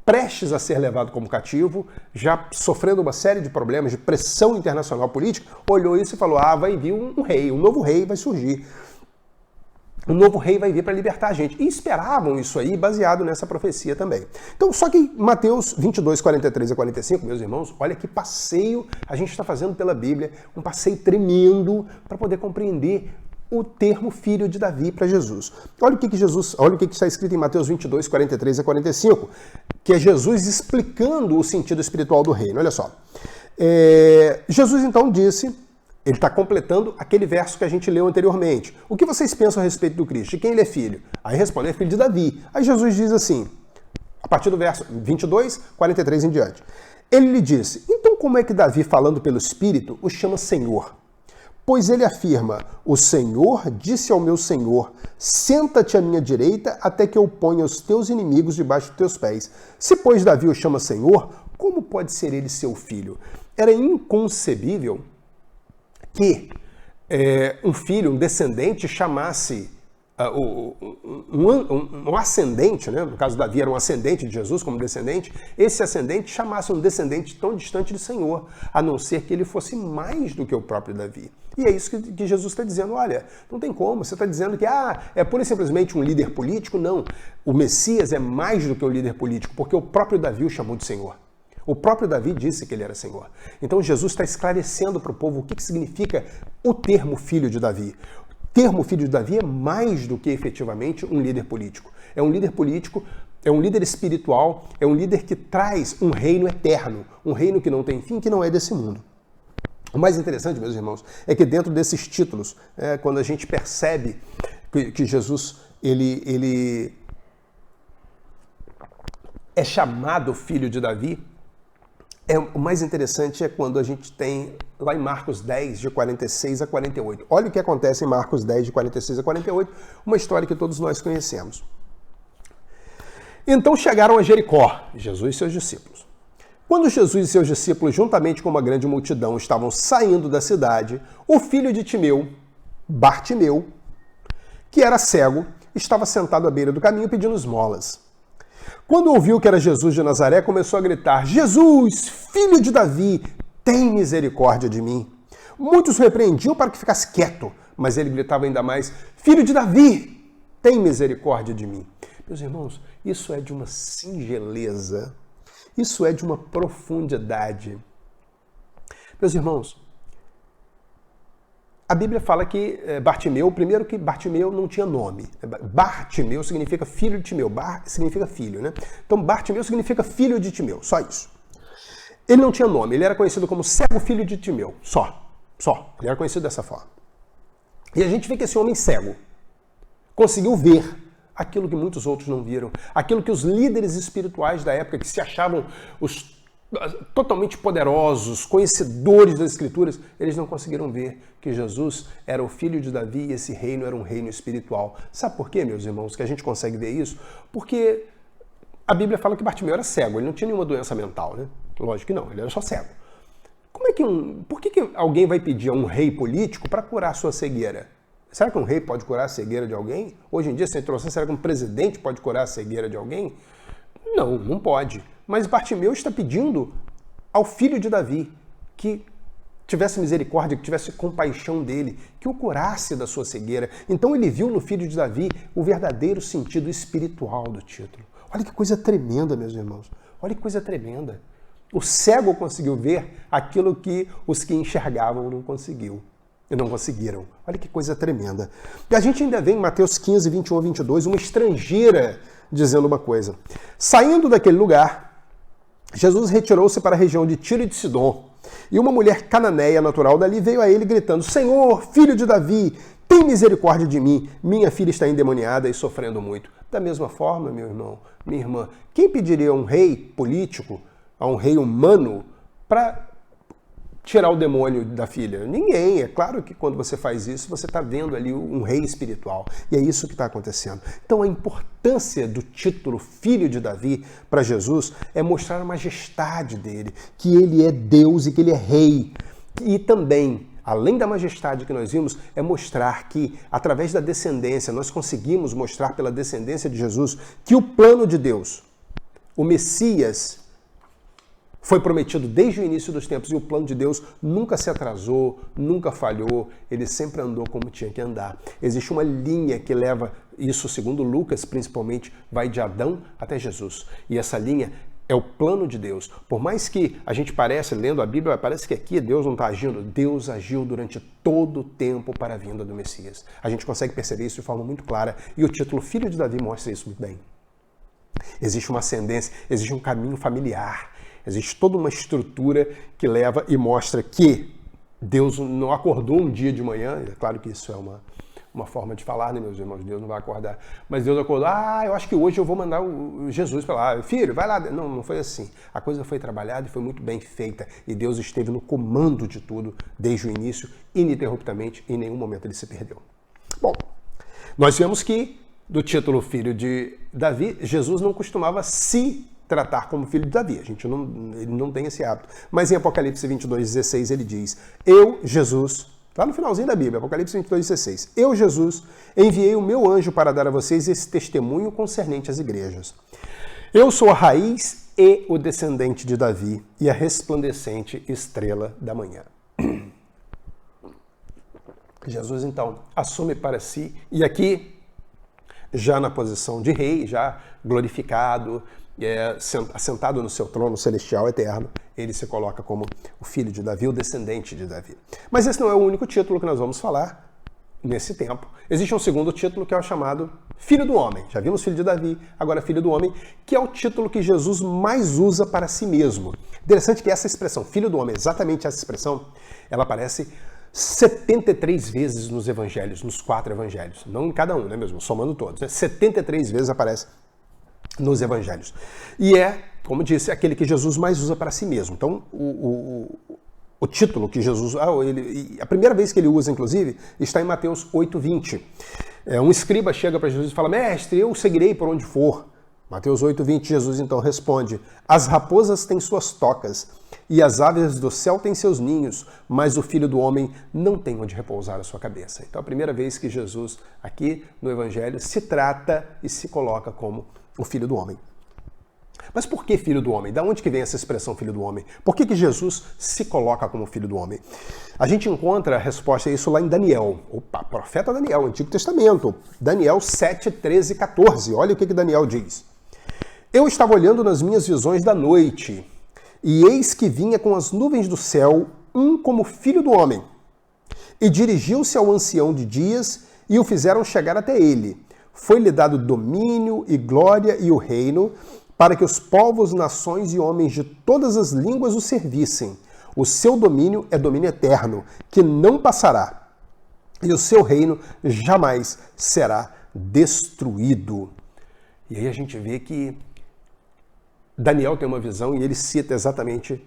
prestes a ser levado como cativo, já sofrendo uma série de problemas de pressão internacional política, olhou isso e falou, vai vir um rei, um novo rei vai surgir. Um novo rei vai vir para libertar a gente. E esperavam isso aí, baseado nessa profecia também. Então, só que Mateus 22, 43 a 45, meus irmãos, olha que passeio a gente está fazendo pela Bíblia, um passeio tremendo para poder compreender o termo filho de Davi para Jesus. Olha o que está escrito em Mateus 22, 43 a 45, que é Jesus explicando o sentido espiritual do reino. Olha só. Jesus então disse, ele está completando aquele verso que a gente leu anteriormente. O que vocês pensam a respeito do Cristo? De quem ele é filho? Aí responde, é filho de Davi. Aí Jesus diz assim, a partir do verso 22, 43 em diante. Ele lhe disse, então como é que Davi, falando pelo Espírito, o chama Senhor? Pois ele afirma, o Senhor disse ao meu Senhor, senta-te à minha direita até que eu ponha os teus inimigos debaixo dos teus pés. Se, pois, Davi o chama Senhor, como pode ser ele seu filho? Era inconcebível que um filho, um descendente, chamasse um ascendente, né? No caso Davi era um ascendente de Jesus como descendente, esse ascendente chamasse um descendente tão distante do Senhor, a não ser que ele fosse mais do que o próprio Davi. E é isso que Jesus está dizendo, olha, não tem como, você está dizendo que é pura e simplesmente um líder político? Não, o Messias é mais do que um líder político, porque o próprio Davi o chamou de Senhor. O próprio Davi disse que ele era Senhor. Então Jesus está esclarecendo para o povo o que significa o termo filho de Davi. O termo filho de Davi é mais do que efetivamente um líder político. É um líder político, é um líder espiritual, é um líder que traz um reino eterno, um reino que não tem fim, que não é desse mundo. O mais interessante, meus irmãos, é que dentro desses títulos, quando a gente percebe que Jesus ele é chamado filho de Davi, o mais interessante é quando a gente tem lá em Marcos 10, de 46 a 48. Olha o que acontece em Marcos 10, de 46 a 48, uma história que todos nós conhecemos. Então chegaram a Jericó, Jesus e seus discípulos. Quando Jesus e seus discípulos, juntamente com uma grande multidão, estavam saindo da cidade, o filho de Timeu, Bartimeu, que era cego, estava sentado à beira do caminho pedindo esmolas. Quando ouviu que era Jesus de Nazaré, começou a gritar, Jesus, filho de Davi, tem misericórdia de mim. Muitos o repreendiam para que ficasse quieto, mas ele gritava ainda mais, filho de Davi, tem misericórdia de mim. Meus irmãos, isso é de uma singeleza, isso é de uma profundidade. Meus irmãos, a Bíblia fala que Bartimeu, primeiro que Bartimeu não tinha nome. Bartimeu significa filho de Timeu. Bar significa filho, né? Então Bartimeu significa filho de Timeu, só isso. Ele não tinha nome, ele era conhecido como cego filho de Timeu, só. Ele era conhecido dessa forma. E a gente vê que esse homem cego conseguiu ver aquilo que muitos outros não viram, aquilo que os líderes espirituais da época, que se achavam os totalmente poderosos, conhecedores das Escrituras, eles não conseguiram ver que Jesus era o filho de Davi e esse reino era um reino espiritual. Sabe por quê, meus irmãos, que a gente consegue ver isso? Porque a Bíblia fala que Bartimeu era cego, ele não tinha nenhuma doença mental, né? Lógico que não, ele era só cego. Por que alguém vai pedir a um rei político para curar a sua cegueira? Será que um rei pode curar a cegueira de alguém? Hoje em dia, se trouxer, será que um presidente pode curar a cegueira de alguém? Não, não pode. Mas Bartimeu está pedindo ao filho de Davi que tivesse misericórdia, que tivesse compaixão dele, que o curasse da sua cegueira. Então ele viu no filho de Davi o verdadeiro sentido espiritual do título. Olha que coisa tremenda, meus irmãos. Olha que coisa tremenda. O cego conseguiu ver aquilo que os que enxergavam não conseguiram. Olha que coisa tremenda. E a gente ainda vê em Mateus 15, 21 a 22, uma estrangeira dizendo uma coisa. Saindo daquele lugar, Jesus retirou-se para a região de Tiro e de Sidom. E uma mulher cananeia natural dali veio a ele gritando, Senhor, filho de Davi, tem misericórdia de mim. Minha filha está endemoniada e sofrendo muito. Da mesma forma, meu irmão, minha irmã, quem pediria a um rei político, a um rei humano, para tirar o demônio da filha? Ninguém. É claro que quando você faz isso, você está vendo ali um rei espiritual. E é isso que está acontecendo. Então a importância do título Filho de Davi para Jesus é mostrar a majestade dele, que ele é Deus e que ele é rei. E também, além da majestade que nós vimos, é mostrar que, através da descendência, nós conseguimos mostrar pela descendência de Jesus que o plano de Deus, O Messias foi prometido desde o início dos tempos e o plano de Deus nunca se atrasou, nunca falhou, ele sempre andou como tinha que andar. Existe uma linha que leva isso, segundo Lucas, principalmente, vai de Adão até Jesus. E essa linha é o plano de Deus. Por mais que a gente parece, lendo a Bíblia, parece que aqui Deus não está agindo, Deus agiu durante todo o tempo para a vinda do Messias. A gente consegue perceber isso de forma muito clara e o título Filho de Davi mostra isso muito bem. Existe uma ascendência, existe um caminho familiar, existe toda uma estrutura que leva e mostra que Deus não acordou um dia de manhã, é claro que isso é uma forma de falar, né, meus irmãos? Deus não vai acordar. Mas Deus acordou, eu acho que hoje eu vou mandar o Jesus para lá. Filho, vai lá. Não foi assim. A coisa foi trabalhada e foi muito bem feita. E Deus esteve no comando de tudo, desde o início, ininterruptamente, em nenhum momento ele se perdeu. Bom, nós vemos que, do título Filho de Davi, Jesus não costumava se tratar como filho de Davi. Ele não tem esse hábito. Mas em Apocalipse 22:16 ele diz, eu, Jesus, lá no finalzinho da Bíblia, Apocalipse 22:16, eu, Jesus, enviei o meu anjo para dar a vocês esse testemunho concernente às igrejas. Eu sou a raiz e o descendente de Davi e a resplandecente estrela da manhã. Jesus, então, assume para si, e aqui, já na posição de rei, já glorificado, assentado no seu trono celestial eterno, ele se coloca como o filho de Davi, o descendente de Davi. Mas esse não é o único título que nós vamos falar nesse tempo. Existe um segundo título que é o chamado Filho do Homem. Já vimos Filho de Davi, agora Filho do Homem, que é o título que Jesus mais usa para si mesmo. Interessante que essa expressão, Filho do Homem, exatamente essa expressão, ela aparece 73 vezes nos evangelhos, nos 4 evangelhos. Não em cada um, né mesmo? Somando todos. 73 vezes aparece nos evangelhos. E é, como disse, aquele que Jesus mais usa para si mesmo. Então, o título que Jesus... a primeira vez que ele usa, inclusive, está em Mateus 8:20. Um escriba chega para Jesus e fala, mestre, eu seguirei por onde for. Mateus 8:20, Jesus então responde, as raposas têm suas tocas e as aves do céu têm seus ninhos, mas o Filho do Homem não tem onde repousar a sua cabeça. Então, a primeira vez que Jesus, aqui no Evangelho, se trata e se coloca como o Filho do Homem. Mas por que Filho do Homem? Da onde que vem essa expressão Filho do Homem? Por que Jesus se coloca como Filho do Homem? A gente encontra a resposta a isso lá em Daniel. Profeta Daniel, Antigo Testamento. Daniel 7, 13 e 14. Olha o que Daniel diz. Eu estava olhando nas minhas visões da noite, e eis que vinha com as nuvens do céu um como Filho do Homem. E dirigiu-se ao ancião de dias e o fizeram chegar até ele. Foi-lhe dado domínio e glória e o reino, para que os povos, nações e homens de todas as línguas o servissem. O seu domínio é domínio eterno, que não passará, e o seu reino jamais será destruído. E aí a gente vê que Daniel tem uma visão e ele cita exatamente,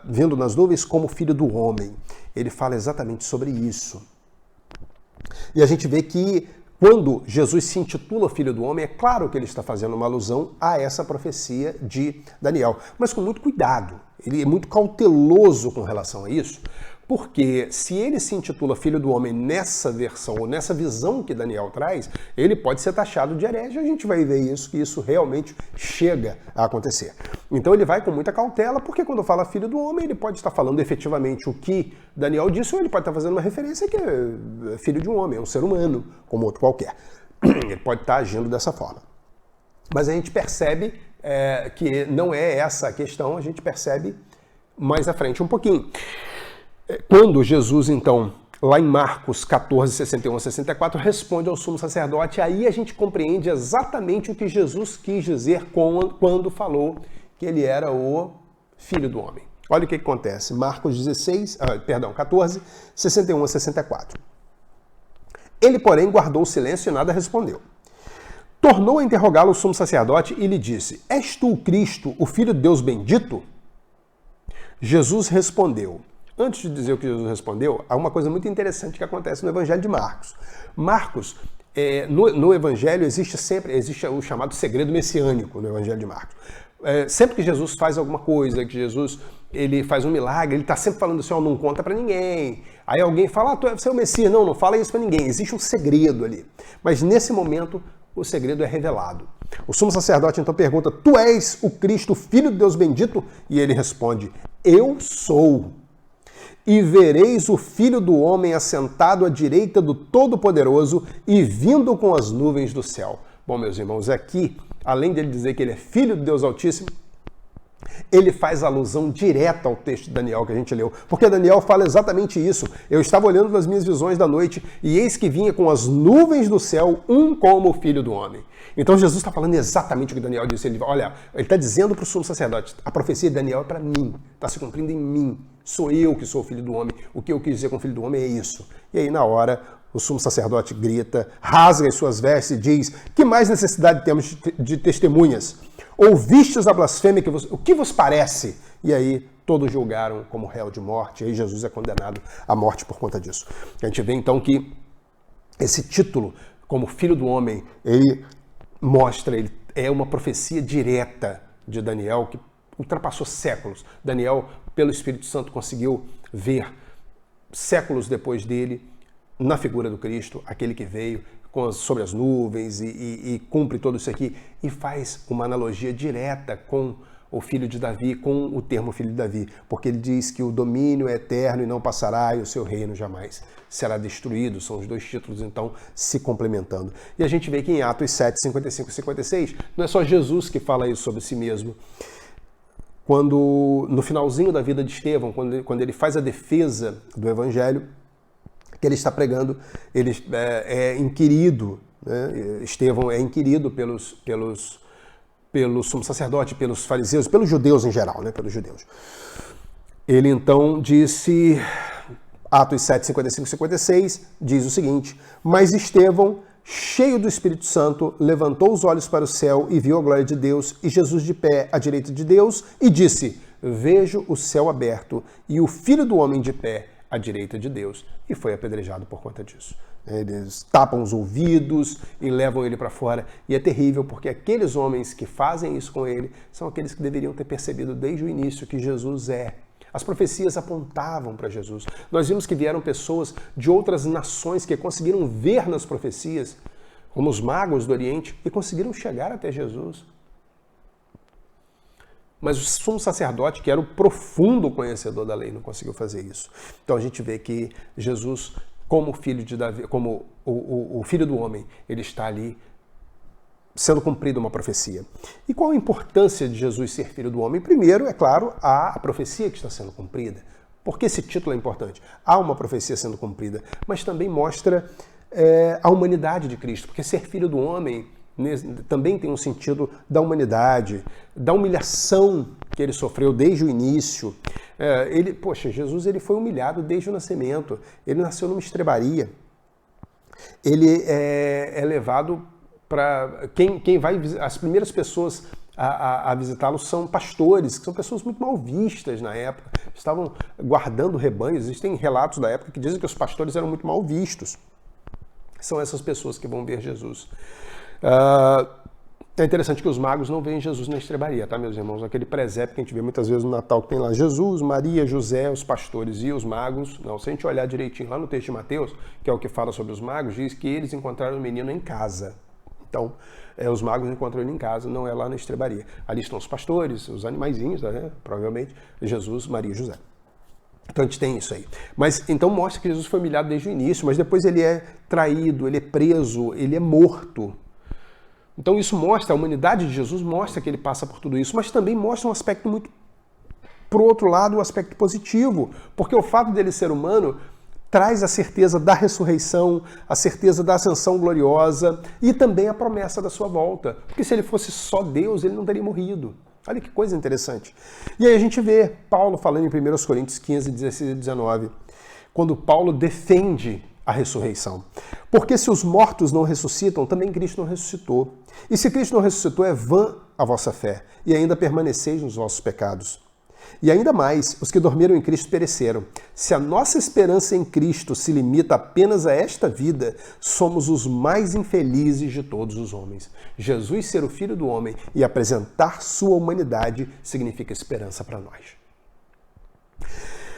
vindo nas nuvens como filho do homem. Ele fala exatamente sobre isso. E a gente vê que quando Jesus se intitula Filho do Homem, é claro que ele está fazendo uma alusão a essa profecia de Daniel, mas com muito cuidado. Ele é muito cauteloso com relação a isso, porque se ele se intitula Filho do Homem nessa versão, ou nessa visão que Daniel traz, ele pode ser taxado de herege, a gente vai ver isso, que isso realmente chega a acontecer. Então ele vai com muita cautela, porque quando fala Filho do Homem, ele pode estar falando efetivamente o que Daniel disse, ou ele pode estar fazendo uma referência que é filho de um homem, é um ser humano, como outro qualquer. Ele pode estar agindo dessa forma. Mas a gente percebe que não é essa a questão, a gente percebe mais à frente um pouquinho. Quando Jesus, então, lá em Marcos 14, 61 a 64, responde ao sumo sacerdote, aí a gente compreende exatamente o que Jesus quis dizer quando falou que ele era o Filho do Homem. Olha o que acontece. Marcos 14, 61 a 64. Ele, porém, guardou o silêncio e nada respondeu. Tornou a interrogá-lo o sumo sacerdote e lhe disse, és tu o Cristo, o Filho de Deus bendito? Jesus respondeu. Antes de dizer o que Jesus respondeu, há uma coisa muito interessante que acontece no Evangelho de Marcos. Marcos, no Evangelho existe o chamado segredo messiânico no Evangelho de Marcos. Sempre que Jesus faz alguma coisa, que Jesus ele faz um milagre, ele está sempre falando assim, não conta para ninguém. Aí alguém fala, você é o Messias. Não fala isso para ninguém. Existe um segredo ali. Mas nesse momento, o segredo é revelado. O sumo sacerdote então pergunta: tu és o Cristo, filho de Deus bendito? E ele responde: eu sou. E vereis o Filho do Homem assentado à direita do Todo-Poderoso e vindo com as nuvens do céu. Bom, meus irmãos, aqui, além de ele dizer que ele é Filho de Deus Altíssimo, ele faz alusão direta ao texto de Daniel que a gente leu, porque Daniel fala exatamente isso. Eu estava olhando nas minhas visões da noite e eis que vinha com as nuvens do céu um como o Filho do Homem. Então Jesus está falando exatamente o que Daniel disse. Ele está dizendo para o sumo sacerdote: a profecia de Daniel é para mim, está se cumprindo em mim. Sou eu que sou o Filho do Homem. O que eu quis dizer com o Filho do Homem é isso. E aí, na hora, o sumo sacerdote grita, rasga as suas vestes e diz: que mais necessidade temos de testemunhas? Ouvistes a blasfêmia, o que vos parece? E aí, todos julgaram como réu de morte. E aí Jesus é condenado à morte por conta disso. A gente vê, então, que esse título, como Filho do Homem, ele mostra, ele é uma profecia direta de Daniel, que ultrapassou séculos. Daniel, pelo Espírito Santo, conseguiu ver séculos depois dele, na figura do Cristo, aquele que veio sobre as nuvens e cumpre tudo isso aqui, e faz uma analogia direta com o filho de Davi, com o termo filho de Davi, porque ele diz que o domínio é eterno e não passará, e o seu reino jamais será destruído. São os dois títulos, então, se complementando. E a gente vê que em Atos 7, 55 e 56, não é só Jesus que fala isso sobre si mesmo. Quando, no finalzinho da vida de Estevão, quando ele faz a defesa do Evangelho, que ele está pregando, ele é inquirido, né? Estevão é inquirido pelo sumo sacerdote, pelos fariseus, pelos judeus em geral, né? Pelos judeus. Ele então disse, Atos 7, 55 e 56, diz o seguinte: mas Estevão, cheio do Espírito Santo, levantou os olhos para o céu e viu a glória de Deus e Jesus de pé à direita de Deus e disse: vejo o céu aberto e o Filho do Homem de pé à direita de Deus. E foi apedrejado por conta disso. Eles tapam os ouvidos e levam ele para fora. E é terrível, porque aqueles homens que fazem isso com ele são aqueles que deveriam ter percebido desde o início que Jesus é. As profecias apontavam para Jesus. Nós vimos que vieram pessoas de outras nações que conseguiram ver nas profecias, como os magos do Oriente, e conseguiram chegar até Jesus. Mas o sumo sacerdote, que era o profundo conhecedor da lei, não conseguiu fazer isso. Então a gente vê que Jesus, como filho de Davi, como o Filho do Homem, ele está ali sendo cumprida uma profecia. E qual a importância de Jesus ser Filho do Homem? Primeiro, é claro, há a profecia que está sendo cumprida. Por que esse título é importante? Há uma profecia sendo cumprida, mas também mostra a humanidade de Cristo, porque ser Filho do Homem também tem um sentido da humanidade, da humilhação que ele sofreu desde o início. Jesus ele foi humilhado desde o nascimento. Ele nasceu numa estrebaria. Ele é levado para... Quem vai... As primeiras pessoas a visitá-lo são pastores, que são pessoas muito mal vistas na época. Estavam guardando rebanhos. Existem relatos da época que dizem que os pastores eram muito mal vistos. São essas pessoas que vão ver Jesus. É interessante que os magos não veem Jesus na estrebaria, tá, meus irmãos? Aquele presépio que a gente vê muitas vezes no Natal, que tem lá Jesus, Maria, José, os pastores e os magos. Não, se a gente olhar direitinho lá no texto de Mateus, que é o que fala sobre os magos, diz que eles encontraram o menino em casa. Então, os magos encontram ele em casa, não é lá na estrebaria. Ali estão os pastores, os animaizinhos, né? Provavelmente Jesus, Maria e José. Então a gente tem isso aí. Mas então mostra que Jesus foi humilhado desde o início, mas depois ele é traído, ele é preso, ele é morto. Então isso mostra, a humanidade de Jesus mostra que ele passa por tudo isso, mas também mostra um aspecto muito, por outro lado, um aspecto positivo, porque o fato dele ser humano traz a certeza da ressurreição, a certeza da ascensão gloriosa e também a promessa da sua volta. Porque se ele fosse só Deus, ele não teria morrido. Olha que coisa interessante. E aí a gente vê Paulo falando em 1 Coríntios 15, 16 e 19, quando Paulo defende a ressurreição. Porque se os mortos não ressuscitam, também Cristo não ressuscitou. E se Cristo não ressuscitou, é vã a vossa fé, e ainda permaneceis nos vossos pecados. E ainda mais, os que dormiram em Cristo pereceram. Se a nossa esperança em Cristo se limita apenas a esta vida, somos os mais infelizes de todos os homens. Jesus ser o Filho do Homem e apresentar sua humanidade significa esperança para nós.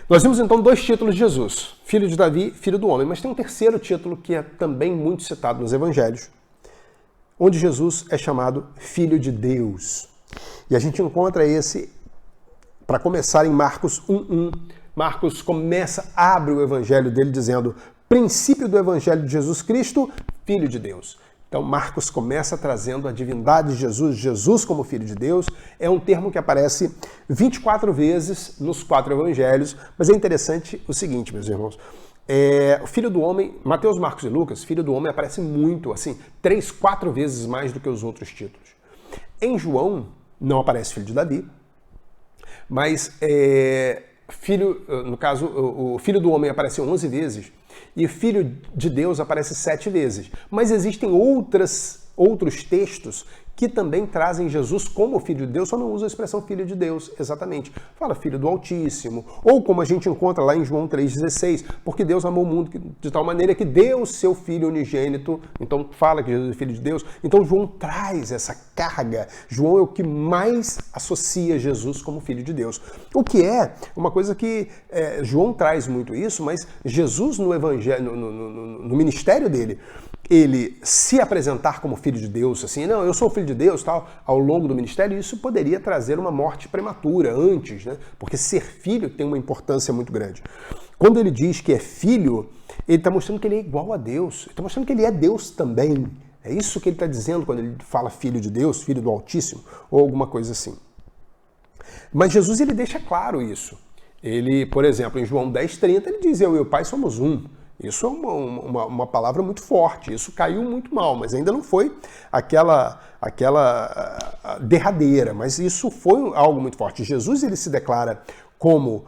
Nós vimos então dois títulos de Jesus, Filho de Davi, Filho do Homem, mas tem um terceiro título que é também muito citado nos Evangelhos, onde Jesus é chamado Filho de Deus. E a gente encontra esse, para começar, em Marcos 1:1. Marcos abre o evangelho dele dizendo: princípio do evangelho de Jesus Cristo, Filho de Deus. Então Marcos começa trazendo a divindade de Jesus, Jesus como Filho de Deus. É um termo que aparece 24 vezes nos 4 evangelhos, mas é interessante o seguinte, meus irmãos. O Filho do Homem, Mateus, Marcos e Lucas, Filho do Homem aparece muito, assim, 3, 4 vezes mais do que os outros títulos. Em João, não aparece Filho de Davi, mas no caso, o Filho do Homem aparece 11 vezes e Filho de Deus aparece 7 vezes. Mas existem outros textos que também trazem Jesus como Filho de Deus, só não usa a expressão Filho de Deus, exatamente. Fala Filho do Altíssimo, ou como a gente encontra lá em João 3,16, porque Deus amou o mundo de tal maneira que deu seu Filho unigênito, então fala que Jesus é Filho de Deus. Então João traz essa carga, João é o que mais associa Jesus como Filho de Deus. O que é uma coisa que João traz muito isso, mas Jesus no evangelho, no ministério dele, ele se apresentar como Filho de Deus, assim, não, eu sou Filho de Deus, tal, ao longo do ministério, isso poderia trazer uma morte prematura antes, né? Porque ser filho tem uma importância muito grande. Quando ele diz que é filho, ele está mostrando que ele é igual a Deus, ele está mostrando que ele é Deus também. É isso que ele está dizendo quando ele fala Filho de Deus, Filho do Altíssimo, ou alguma coisa assim. Mas Jesus, ele deixa claro isso. Ele, por exemplo, em João 10:30, ele diz: eu e o Pai somos um. Isso é uma palavra muito forte, isso caiu muito mal, mas ainda não foi aquela derradeira, mas isso foi algo muito forte. Jesus, ele se declara como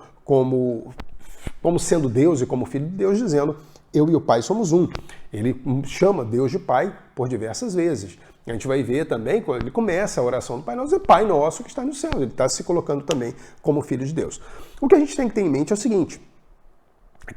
sendo Deus e como Filho de Deus, dizendo: eu e o Pai somos um. Ele chama Deus de Pai por diversas vezes. A gente vai ver também, quando ele começa a oração do Pai Nosso, é Pai Nosso que está no céu. Ele está se colocando também como Filho de Deus. O que a gente tem que ter em mente é o seguinte,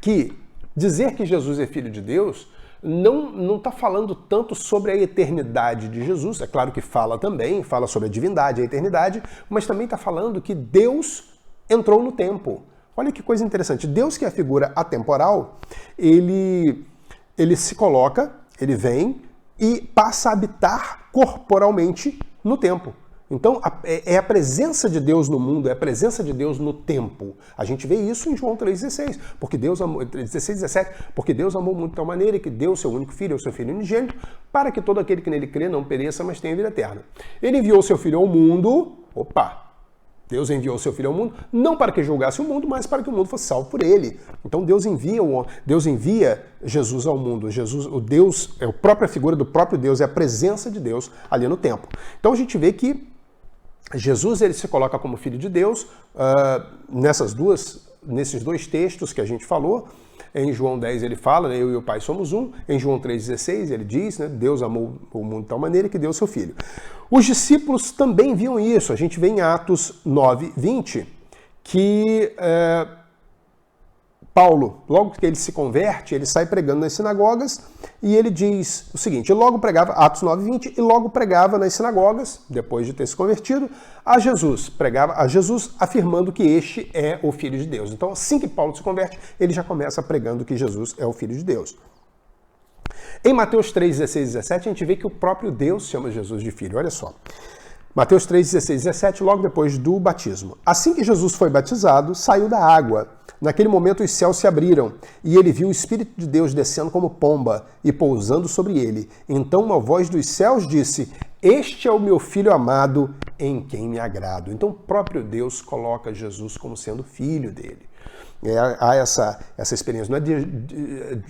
que dizer que Jesus é Filho de Deus não está falando tanto sobre a eternidade de Jesus. É claro que fala também, fala sobre a divindade, a eternidade, mas também está falando que Deus entrou no tempo. Olha que coisa interessante. Deus, que é a figura atemporal, ele se coloca, ele vem e passa a habitar corporalmente no tempo. Então, é a presença de Deus no mundo, é a presença de Deus no tempo. A gente vê isso em João 3,16, porque Deus amou, 16:17, porque Deus amou muito de tal maneira que deu o seu único filho, o seu filho unigênito, para que todo aquele que nele crê não pereça, mas tenha vida eterna. Ele enviou o seu filho ao mundo, Deus enviou o seu filho ao mundo, não para que julgasse o mundo, mas para que o mundo fosse salvo por ele. Então Deus envia Jesus ao mundo. O Deus é a própria figura do próprio Deus, é a presença de Deus ali no tempo. Então a gente vê que Jesus, ele se coloca como Filho de Deus nesses dois textos que a gente falou. Em João 10 ele fala, eu e o Pai somos um. Em João 3,16 ele diz, Deus amou o mundo de tal maneira que deu o seu Filho. Os discípulos também viam isso. A gente vê em Atos 9:20 que Paulo, logo que ele se converte, ele sai pregando nas sinagogas e ele diz o seguinte, logo pregava, Atos 9:20, e logo pregava nas sinagogas, depois de ter se convertido, pregava a Jesus afirmando que este é o Filho de Deus. Então, assim que Paulo se converte, ele já começa pregando que Jesus é o Filho de Deus. Em Mateus 3:16-17, a gente vê que o próprio Deus chama Jesus de Filho, olha só. Mateus 3:16-17, logo depois do batismo. Assim que Jesus foi batizado, saiu da água. Naquele momento os céus se abriram, e ele viu o Espírito de Deus descendo como pomba e pousando sobre ele. Então uma voz dos céus disse, este é o meu Filho amado, em quem me agrado. Então o próprio Deus coloca Jesus como sendo filho dele. Há essa experiência. Não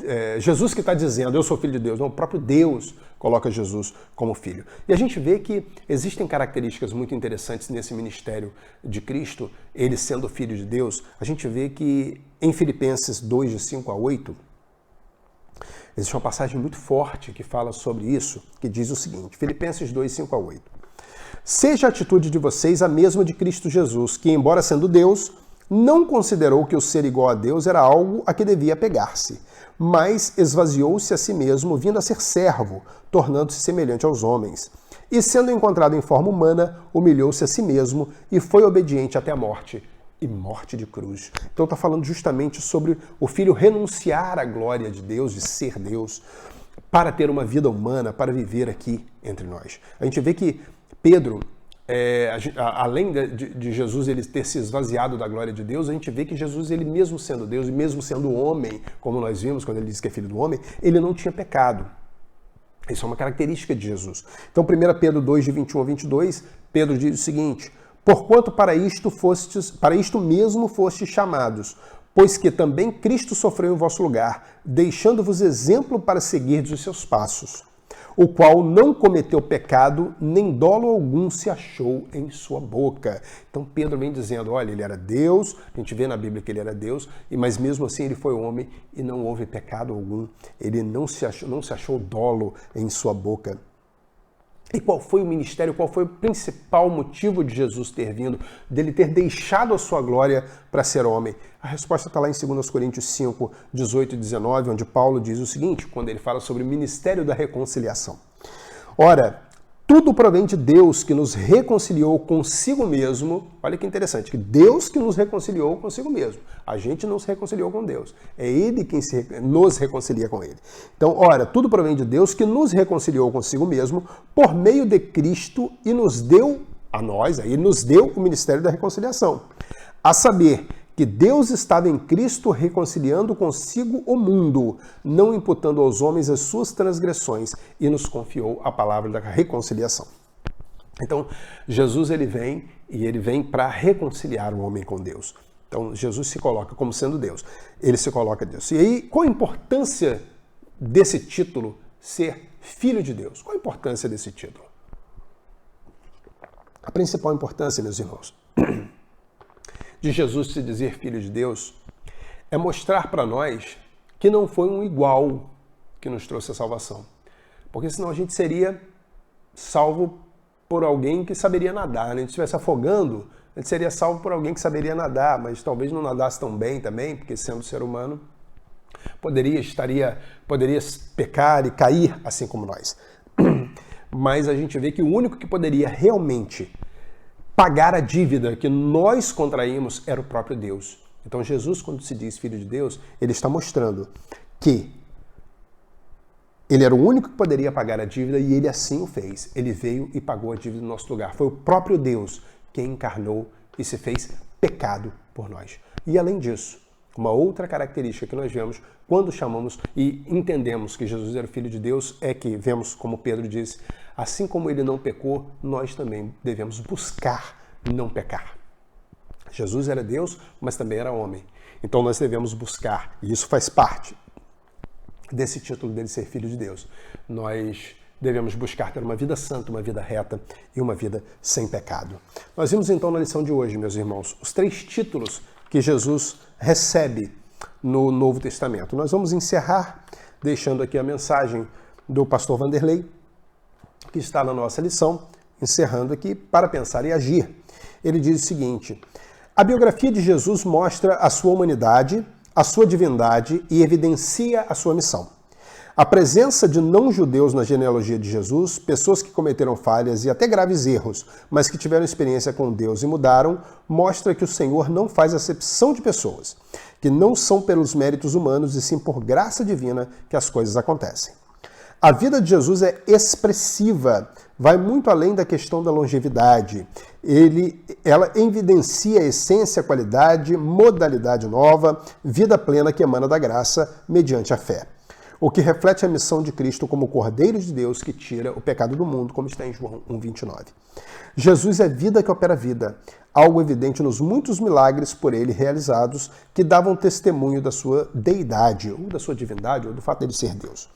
é Jesus que está dizendo, eu sou filho de Deus. Não, o próprio Deus coloca Jesus como filho. E a gente vê que existem características muito interessantes nesse ministério de Cristo, ele sendo filho de Deus. A gente vê que em Filipenses 2, de 5-8, existe uma passagem muito forte que fala sobre isso, que diz o seguinte, Filipenses 2, 5-8. Seja a atitude de vocês a mesma de Cristo Jesus, que, embora sendo Deus, não considerou que o ser igual a Deus era algo a que devia apegar-se, mas esvaziou-se a si mesmo, vindo a ser servo, tornando-se semelhante aos homens. E, sendo encontrado em forma humana, humilhou-se a si mesmo e foi obediente até a morte, e morte de cruz. Então está falando justamente sobre o Filho renunciar à glória de Deus, de ser Deus, para ter uma vida humana, para viver aqui entre nós. A gente vê que Pedro, além de Jesus ele ter se esvaziado da glória de Deus, a gente vê que Jesus, ele mesmo sendo Deus e mesmo sendo homem, como nós vimos quando ele disse que é filho do homem, ele não tinha pecado. Isso é uma característica de Jesus. Então, 1 Pedro 2, de 21 a 22, Pedro diz o seguinte: porquanto para isto mesmo fostes chamados, pois que também Cristo sofreu em vosso lugar, deixando-vos exemplo para seguirdes os seus passos, o qual não cometeu pecado, nem dolo algum se achou em sua boca. Então Pedro vem dizendo, olha, ele era Deus, a gente vê na Bíblia que ele era Deus, mas mesmo assim ele foi homem e não houve pecado algum, ele não se achou dolo em sua boca. E qual foi o ministério, qual foi o principal motivo de Jesus ter vindo, dele ter deixado a sua glória para ser homem? A resposta está lá em 2 Coríntios 5, 18 e 19, onde Paulo diz o seguinte, quando ele fala sobre o ministério da reconciliação. Ora, tudo provém de Deus que nos reconciliou consigo mesmo. Olha que interessante, que Deus que nos reconciliou consigo mesmo. A gente não se reconciliou com Deus. É Ele quem nos reconcilia com Ele. Então, ora, tudo provém de Deus que nos reconciliou consigo mesmo por meio de Cristo e nos deu a nós, aí nos deu o ministério da reconciliação. A saber, que Deus estava em Cristo reconciliando consigo o mundo, não imputando aos homens as suas transgressões, e nos confiou a palavra da reconciliação. Então, Jesus ele vem para reconciliar o homem com Deus. Então, Jesus se coloca como sendo Deus. Ele se coloca Deus. E aí, qual a importância desse título ser filho de Deus? Qual a importância desse título? A principal importância, meus irmãos, de Jesus se dizer filho de Deus, é mostrar para nós que não foi um igual que nos trouxe a salvação. Porque senão a gente seria salvo por alguém que saberia nadar. Né? A gente estivesse afogando, a gente seria salvo por alguém que saberia nadar, mas talvez não nadasse tão bem também, porque sendo ser humano, poderia pecar e cair assim como nós. Mas a gente vê que o único que poderia realmente pagar a dívida que nós contraímos era o próprio Deus. Então Jesus, quando se diz filho de Deus, ele está mostrando que ele era o único que poderia pagar a dívida e ele assim o fez. Ele veio e pagou a dívida no nosso lugar. Foi o próprio Deus quem encarnou e se fez pecado por nós. E além disso, uma outra característica que nós vemos quando chamamos e entendemos que Jesus era o Filho de Deus é que vemos, como Pedro disse, assim como ele não pecou, nós também devemos buscar não pecar. Jesus era Deus, mas também era homem. Então nós devemos buscar, e isso faz parte desse título dele ser Filho de Deus. Nós devemos buscar ter uma vida santa, uma vida reta e uma vida sem pecado. Nós vimos então na lição de hoje, meus irmãos, os 3 títulos que Jesus recebe no Novo Testamento. Nós vamos encerrar deixando aqui a mensagem do pastor Vanderlei, que está na nossa lição, encerrando aqui, para pensar e agir. Ele diz o seguinte: a biografia de Jesus mostra a sua humanidade, a sua divindade e evidencia a sua missão. A presença de não-judeus na genealogia de Jesus, pessoas que cometeram falhas e até graves erros, mas que tiveram experiência com Deus e mudaram, mostra que o Senhor não faz acepção de pessoas, que não são pelos méritos humanos e sim por graça divina que as coisas acontecem. A vida de Jesus é expressiva, vai muito além da questão da longevidade. Ela evidencia a essência, qualidade, modalidade nova, vida plena que emana da graça mediante a fé. O que reflete a missão de Cristo como Cordeiro de Deus que tira o pecado do mundo, como está em João 1,29. Jesus é vida que opera vida, algo evidente nos muitos milagres por ele realizados que davam testemunho da sua deidade, ou da sua divindade, ou do fato de ele ser Deus.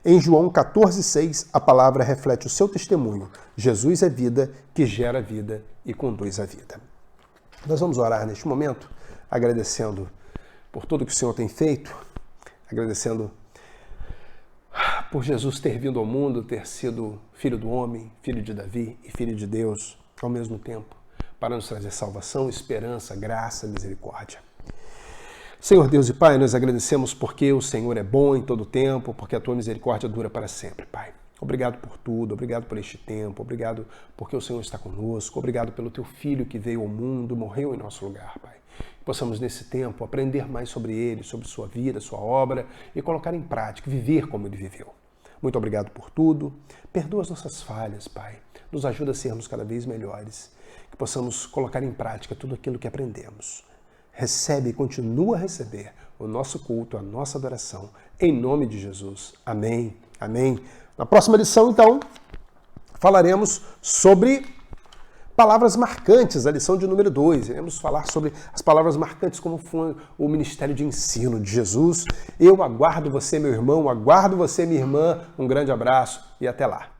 Em João 14,6, a palavra reflete o seu testemunho. Jesus é vida que gera vida e conduz a vida. Nós vamos orar neste momento, agradecendo por tudo que o Senhor tem feito, agradecendo por Jesus ter vindo ao mundo, ter sido filho do homem, filho de Davi e filho de Deus ao mesmo tempo, para nos trazer salvação, esperança, graça, misericórdia. Senhor Deus e Pai, nós agradecemos porque o Senhor é bom em todo tempo, porque a Tua misericórdia dura para sempre, Pai. Obrigado por tudo, obrigado por este tempo, obrigado porque o Senhor está conosco, obrigado pelo Teu Filho que veio ao mundo, morreu em nosso lugar, Pai. Que possamos nesse tempo aprender mais sobre Ele, sobre Sua vida, Sua obra e colocar em prática, viver como Ele viveu. Muito obrigado por tudo. Perdoa as nossas falhas, Pai. Nos ajuda a sermos cada vez melhores. Que possamos colocar em prática tudo aquilo que aprendemos. Recebe e continua a receber o nosso culto, a nossa adoração. Em nome de Jesus. Amém. Amém. Na próxima lição, então, falaremos sobre palavras marcantes, a lição de número 2. Iremos falar sobre as palavras marcantes, como foi o ministério de ensino de Jesus. Eu aguardo você, meu irmão, aguardo você, minha irmã. Um grande abraço e até lá.